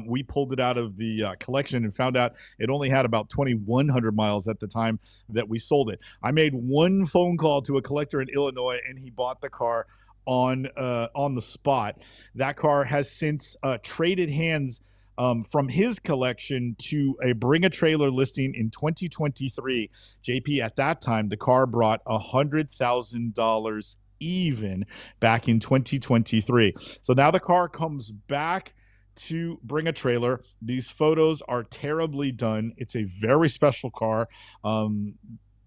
We pulled it out of the collection and found out it only had about 2,100 miles at the time that we sold it. I made one phone call to a collector in Illinois, and he bought the car on the spot. That car has since traded hands from his collection to a Bring a Trailer listing in 2023. JP, at that time, the car brought $100,000 even back in 2023. So now the car comes back to Bring a Trailer. These photos are terribly done. It's a very special car.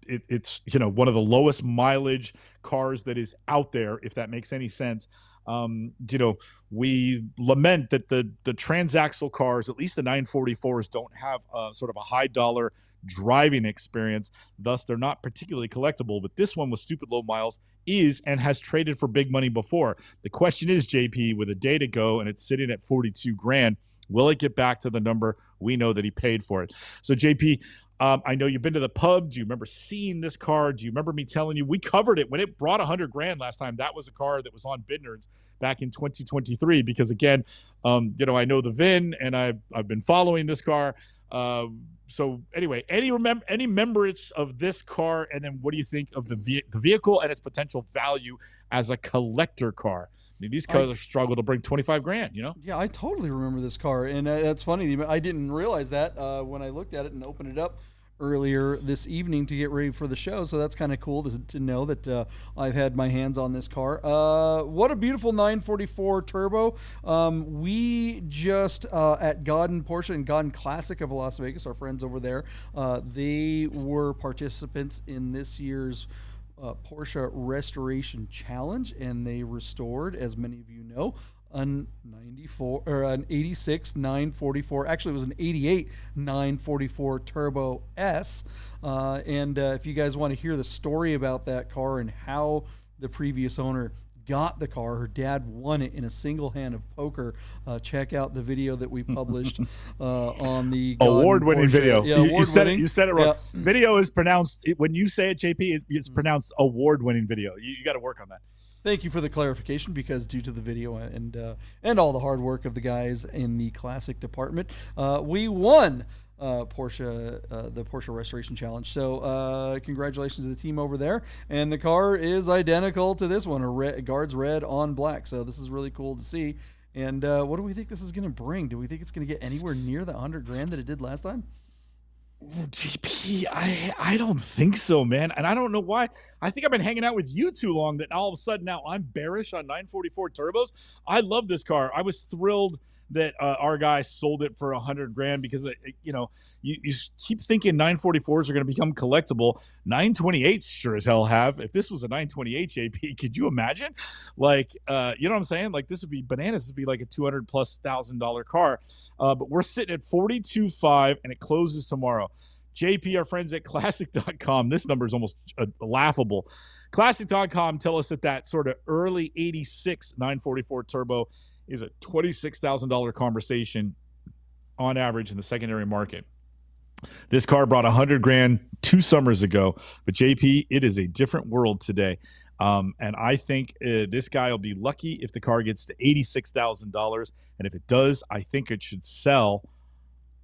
It's you know, one of the lowest mileage cars that is out there, if that makes any sense. You know, we lament that the transaxle cars, at least the 944s, don't have sort of a high dollar driving experience. Thus, they're not particularly collectible. But this one with stupid low miles is and has traded for big money before. The question is, JP, with a day to go and it's sitting at 42 grand, will it get back to the number we know that he paid for it? So, JP, I know you've been to the pub. Do you remember seeing this car? Do you remember me telling you we covered it when it brought 100 grand last time? That was a car that was on Bid Nerds back in 2023. Because again, you know, I know the VIN and I've been following this car. So anyway, any remembrance of this car, and then what do you think of the vehicle and its potential value as a collector car? I mean, these cars struggle to bring 25 grand, you know? Yeah, I totally remember this car. And that's funny. I didn't realize that when I looked at it and opened it up earlier this evening to get ready for the show. So that's kind of cool to know that I've had my hands on this car. What a beautiful 944 Turbo. We just at Godden Porsche and Godden Classic of Las Vegas, our friends over there, they were participants in this year's Porsche Restoration Challenge, and they restored, as many of you know, an 86 944. Actually, it was an 88 944 Turbo S. And if you guys want to hear the story about that car and how the previous owner got the car. Her dad won it in a single hand of poker. Check out the video that we published on the award-winning video. Yeah, You said it. You said it wrong. Yeah. Video is pronounced when you say it, JP. It's pronounced award-winning video. You got to work on that. Thank you for the clarification, because due to the video and all the hard work of the guys in the classic department, we won the Porsche Restoration Challenge. So congratulations to the team over there. And the car is identical to this one, guards red on black. So this is really cool to see. And what do we think this is going to bring? Do we think it's going to get anywhere near the $100,000 that it did last time? GP, I don't think so, man. And I don't know why. I think I've been hanging out with you too long that all of a sudden now I'm bearish on 944 turbos. I love this car. I was thrilled that our guy sold it for $100,000 because you keep thinking 944s are going to become collectible. 928s sure as hell have. If this was a 928 JP, could you imagine? Like, you know what I'm saying? Like, this would be bananas. This would be like a $200,000+ car. But we're sitting at 42.5, and it closes tomorrow. JP, our friends at classic.com, this number is almost laughable. Classic.com tell us that sort of early 86 944 turbo is a $26,000 conversation on average in the secondary market. This car brought $100,000 2 summers ago, but JP, it is a different world today. And I think this guy will be lucky if the car gets to $86,000. And if it does, I think it should sell.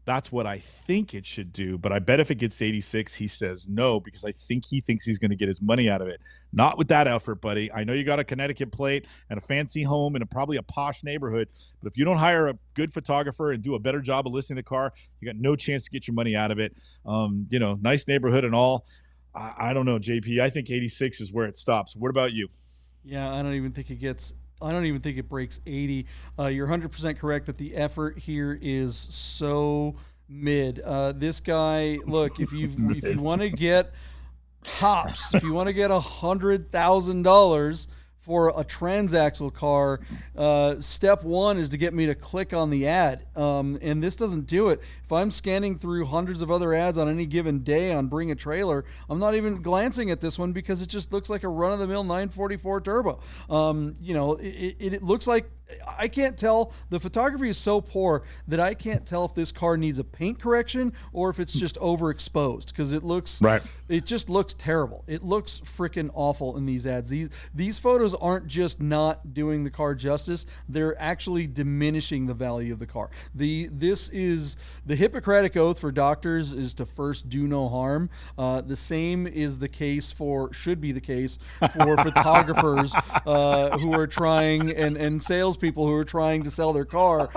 That's what I think it should do. But I bet if it gets 86, he says no, because I think he thinks he's going to get his money out of it. Not with that effort, buddy. I know you got a Connecticut plate and a fancy home and probably a posh neighborhood, but if you don't hire a good photographer and do a better job of listing the car, you got no chance to get your money out of it. Nice neighborhood and all. I don't know, JP. I think 86 is where it stops. What about you? Yeah, I don't even think it breaks 80. You're 100% correct that the effort here is so mid. This guy, look, if you want to get hops, if you want to get $100,000 for a transaxle car, step one is to get me to click on the ad. And this doesn't do it. If I'm scanning through hundreds of other ads on any given day on Bring a Trailer, I'm not even glancing at this one because it just looks like a run-of-the-mill 944 turbo. It looks like, I can't tell. The photography is so poor that I can't tell if this car needs a paint correction or if it's just overexposed, because it just looks terrible. It looks freaking awful in these ads. These photos aren't just not doing the car justice, they're actually diminishing the value of the car. This is the Hippocratic oath for doctors is to first do no harm. The same is the case should be the case for photographers who are trying and salespeople who are trying to sell their car.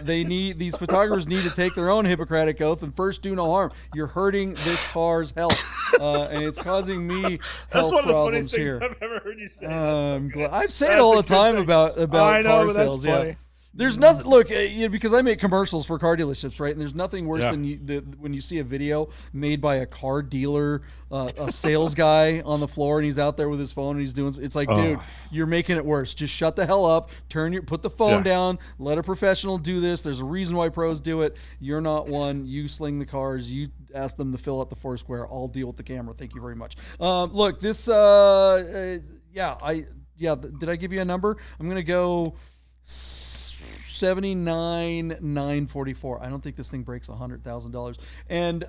These photographers need to take their own Hippocratic oath and first do no harm. You're hurting this car's health, and it's causing me health problems here. That's one of the funniest things I've ever heard you say. I've said it all the time about car sales. Yeah. There's nothing. Look, because I make commercials for car dealerships, right? And there's nothing worse than when you see a video made by a car dealer, a sales guy on the floor, and he's out there with his phone and he's doing. It's like, dude, you're making it worse. Just shut the hell up. Put the phone down. Let a professional do this. There's a reason why pros do it. You're not one. You sling the cars. You ask them to fill out the Foursquare. I'll deal with the camera. Thank you very much. Look, this. Did I give you a number? I'm gonna go 79,944. I don't think this thing breaks $100,000. And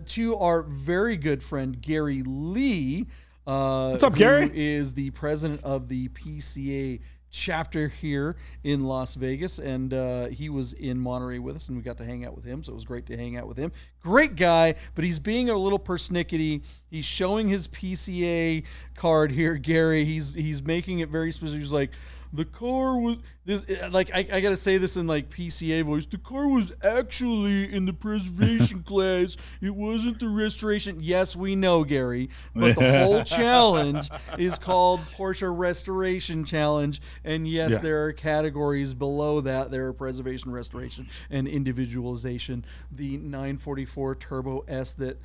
to our very good friend Gary Lee, what's up, Gary? Who is the president of the PCA chapter here in Las Vegas, and he was in Monterey with us, and we got to hang out with him, so it was great to hang out with him. Great guy, but he's being a little persnickety. He's showing his PCA card here, Gary. He's making it very specific. He's like, the car was this, like, I gotta say this in like PCA voice. The car was actually in the preservation class. It wasn't the restoration. Yes, we know, Gary, but the whole challenge is called Porsche Restoration Challenge. And yes, there are categories below that. There are preservation, restoration, and individualization. The 944 Turbo S that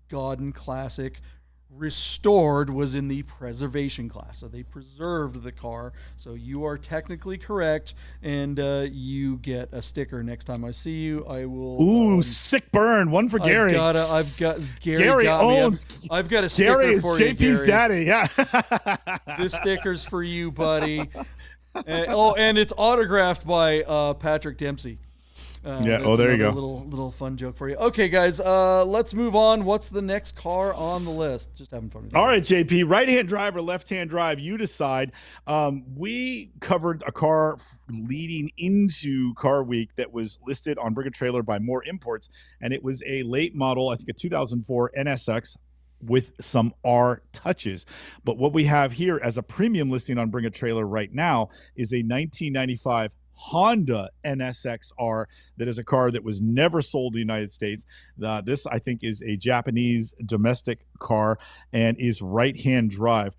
Godden Classic restored was in the preservation class. So they preserved the car. So you are technically correct, and you get a sticker next time I see you. I will. Ooh, sick burn. One for Gary. I've got Gary. Gary got owns. I've got a sticker Gary is for JP's you, Gary. daddy. Yeah. This sticker's for you, buddy. And it's autographed by Patrick Dempsey. There you go. Little fun joke for you. Okay, guys, let's move on. What's the next car on the list? Just having fun with you. All right, JP, right-hand drive or left-hand drive, you decide. We covered a car leading into Car Week that was listed on Bring a Trailer by More Imports, and it was a late model, I think a 2004 NSX with some R touches. But what we have here as a premium listing on Bring a Trailer right now is a 1995 Honda NSX-R. That is a car that was never sold in the United States. This, I think, is a Japanese domestic car and is right-hand drive.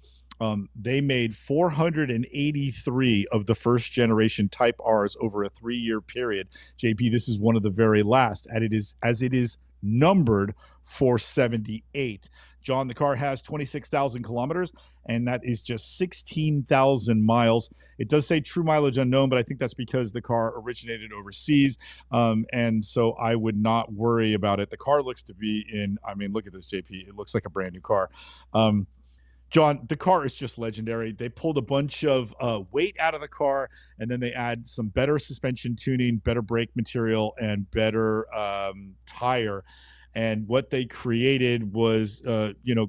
They made 483 of the first generation Type R's over a 3-year period. JP, this is one of the very last, and as it is numbered 478. John, the car has 26,000 kilometers, and that is just 16,000 miles. It does say true mileage unknown, but I think that's because the car originated overseas, and so I would not worry about it. The car looks to be look at this, JP. It looks like a brand new car. John, the car is just legendary. They pulled a bunch of weight out of the car, and then they add some better suspension tuning, better brake material, and better tire. And what they created was,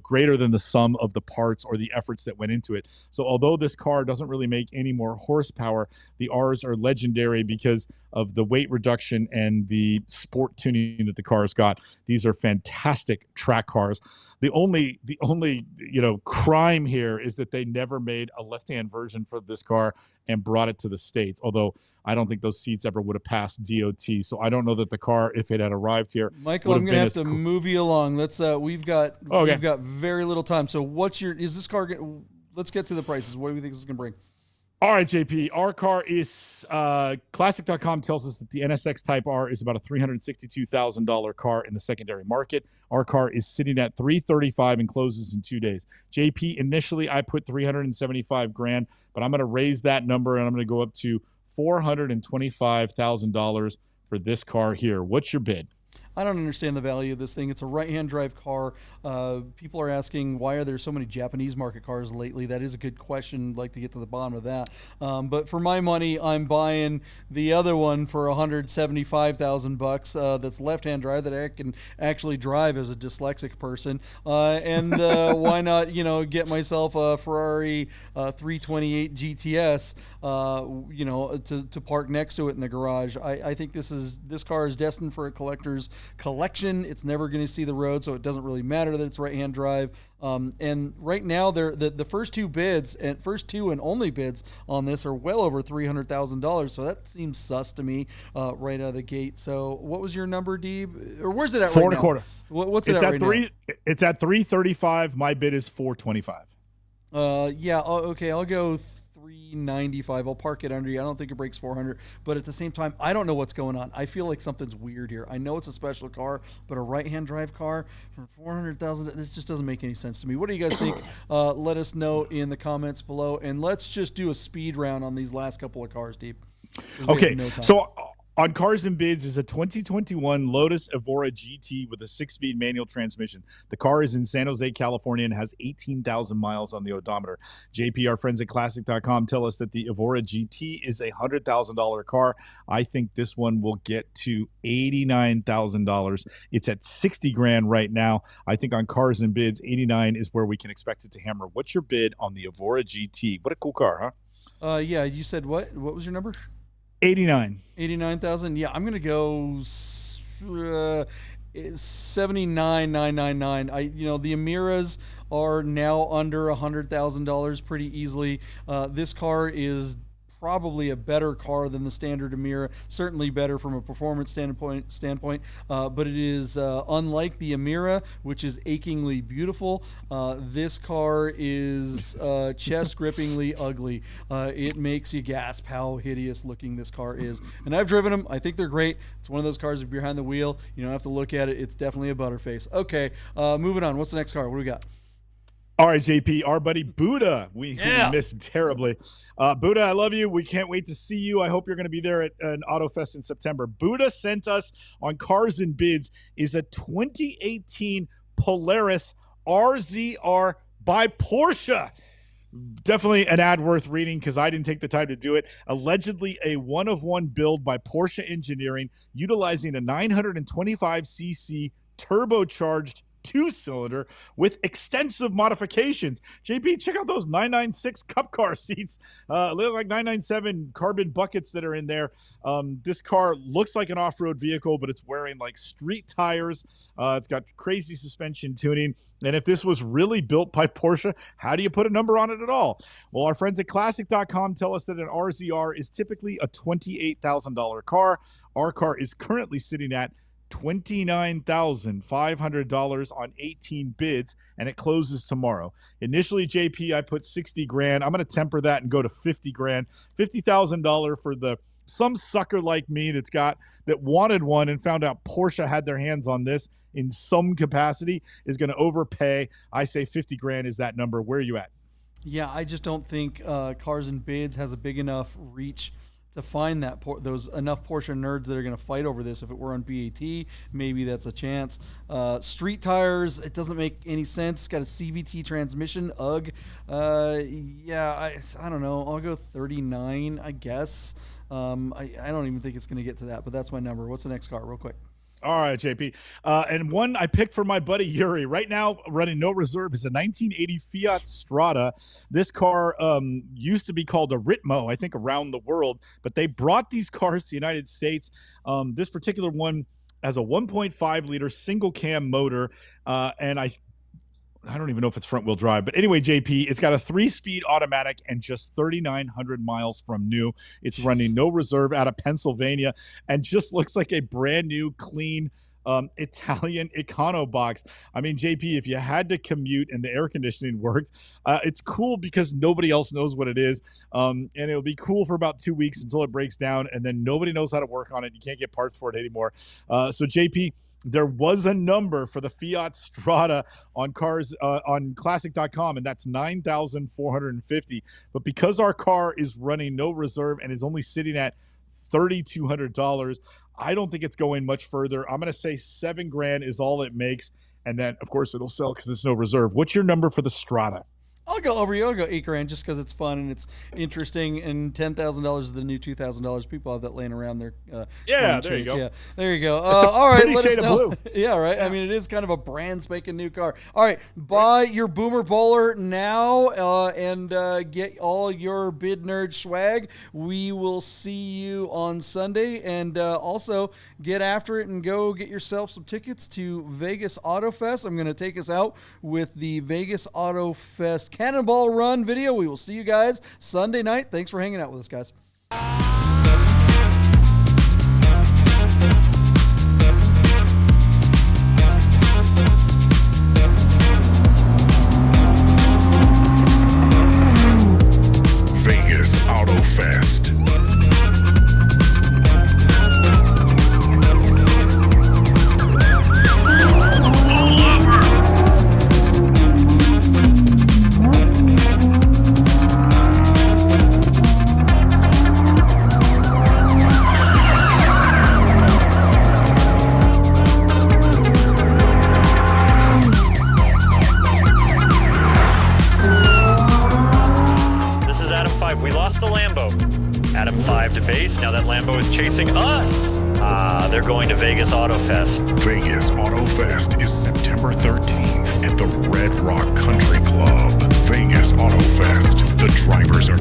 greater than the sum of the parts or the efforts that went into it. So although this car doesn't really make any more horsepower, the R's are legendary because of the weight reduction and the sport tuning that the car's got. These are fantastic track cars. The only crime here is that they never made a left-hand version for this car and brought it to the States, although I don't think those seats ever would have passed DOT. So I don't know that the car, if it had arrived here, Michael, I'm going to have to move you along. We've got very little time. So is this car, let's get to the prices. What do we think this is going to bring? All right, JP, our car is, Classic.com tells us that the NSX Type R is about a $362,000 car in the secondary market. Our car is sitting at $335 and closes in 2 days. JP, initially I put $375,000, but I'm going to raise that number and I'm going to go up to $425,000 for this car here. What's your bid? I don't understand the value of this thing. It's a right-hand drive car. People are asking, why are there so many Japanese market cars lately? That is a good question. I'd like to get to the bottom of that. But for my money, I'm buying the other one for $175,000. That's left-hand drive that I can actually drive as a dyslexic person. And why not, get myself a Ferrari 328 GTS, to park next to it in the garage. I think this car is destined for a collector's collection. It's never going to see the road, so it doesn't really matter that it's right-hand drive. And right now, the first two bids and only bids on this are well over $300,000. So that seems sus to me right out of the gate. So what was your number, Deeb? Or where's it at? Four right and a quarter. What's it at right now? It's at $335. My bid is $425. Okay. I'll go $395. I'll park it under you. I don't think it breaks 400, but at the same time, I don't know what's going on. I feel like something's weird here. I know it's a special car, but a right-hand drive car for $400,000, this just doesn't make any sense to me. What do you guys think? Let us know in the comments below, and let's just do a speed round on these last couple of cars, Deep. Okay, so on Cars and Bids is a 2021 Lotus Evora GT with a 6-speed manual transmission. The car is in San Jose, California, and has 18,000 miles on the odometer. JP, our friends at Classic.com, tell us that the Evora GT is a $100,000 car. I think this one will get to $89,000. It's at $60,000 right now. I think on Cars and Bids, 89 is where we can expect it to hammer. What's your bid on the Evora GT? What a cool car, huh? You said what? What was your number? 89,000. Yeah, I'm gonna go 79,999. The Amiras are now under $100,000 pretty easily. This car is probably a better car than the standard Amira, certainly better from a performance standpoint, but it is unlike the Amira, which is achingly beautiful. This car is chest-grippingly ugly. It makes you gasp how hideous looking this car is. And I've driven them. I think they're great. It's one of those cars, if you're behind the wheel, you don't have to look at it. It's definitely a butterface. Okay, moving on. What's the next car? What do we got? All right, JP, our buddy Buddha, who we missed terribly. Buddha, I love you. We can't wait to see you. I hope you're going to be there at an AutoFest in September. Buddha sent us on Cars and Bids is a 2018 Polaris RZR by Porsche. Definitely an ad worth reading because I didn't take the time to do it. Allegedly a one-of-one build by Porsche Engineering utilizing a 925cc turbocharged two-cylinder with extensive modifications. JP, check out those 996 Cup Car seats. Look like 997 carbon buckets that are in there. This car looks like an off-road vehicle, but it's wearing like street tires. It's got crazy suspension tuning. And if this was really built by Porsche, how do you put a number on it at all? Well, our friends at Classic.com tell us that an RZR is typically a $28,000 car. Our car is currently sitting at $29,500 on 18 bids, and it closes tomorrow. Initially, JP, I put 60 grand. I'm going to temper that and go to 50 grand. $50,000 for some sucker like me that wanted one and found out Porsche had their hands on this in some capacity is going to overpay. I say 50 grand is that number. Where are you at? Yeah, I just don't think Cars and Bids has a big enough reach to find that those enough Porsche nerds that are going to fight over this. If it were on BAT, maybe that's a chance. Street tires, it doesn't make any sense. It's got a CVT transmission. Ugh. Yeah, I don't know. I'll go 39, I guess. I don't even think it's going to get to that, but that's my number. What's the next car, real quick? All right, JP. And one I picked for my buddy Yuri. Right now, running no reserve is a 1980 Fiat Strada. This car used to be called a Ritmo, I think, around the world. But they brought these cars to the United States. This particular one has a 1.5-liter single-cam motor. And I don't even know if it's front-wheel drive. But anyway, JP, it's got a 3-speed automatic and just 3,900 miles from new. It's running no reserve out of Pennsylvania and just looks like a brand-new, clean Italian Econo box. I mean, JP, if you had to commute and the air conditioning worked, it's cool because nobody else knows what it is. And it'll be cool for about 2 weeks until it breaks down, and then nobody knows how to work on it. You can't get parts for it anymore. So, JP, there was a number for the Fiat Strada on cars on Classic.com, and that's $9,450. But because our car is running no reserve and is only sitting at $3,200, I don't think it's going much further. I'm going to say 7 grand is all it makes, and then of course it'll sell because it's no reserve. What's your number for the Strada? I'll go over you. I'll go 8 grand just because it's fun and it's interesting. And $10,000 is the new $2,000. People have that laying around there. Yeah, there you go. Yeah, there you go. All right, pretty shade of blue. Yeah, right. Yeah. I mean, it is kind of a brand spanking new car. All right, buy your Boomer Bowler now and get all your bid nerd swag. We will see you on Sunday, and also get after it and go get yourself some tickets to Vegas Auto Fest. I'm going to take us out with the Vegas Auto Fest Cannonball Run video. We will see you guys Sunday night. Thanks for hanging out with us, guys. Vegas Auto Fest. Adam 5 to base. Now that Lambo is chasing us. They're going to Vegas Auto Fest. Vegas Auto Fest is September 13th at the Red Rock Country Club. Vegas Auto Fest. The drivers are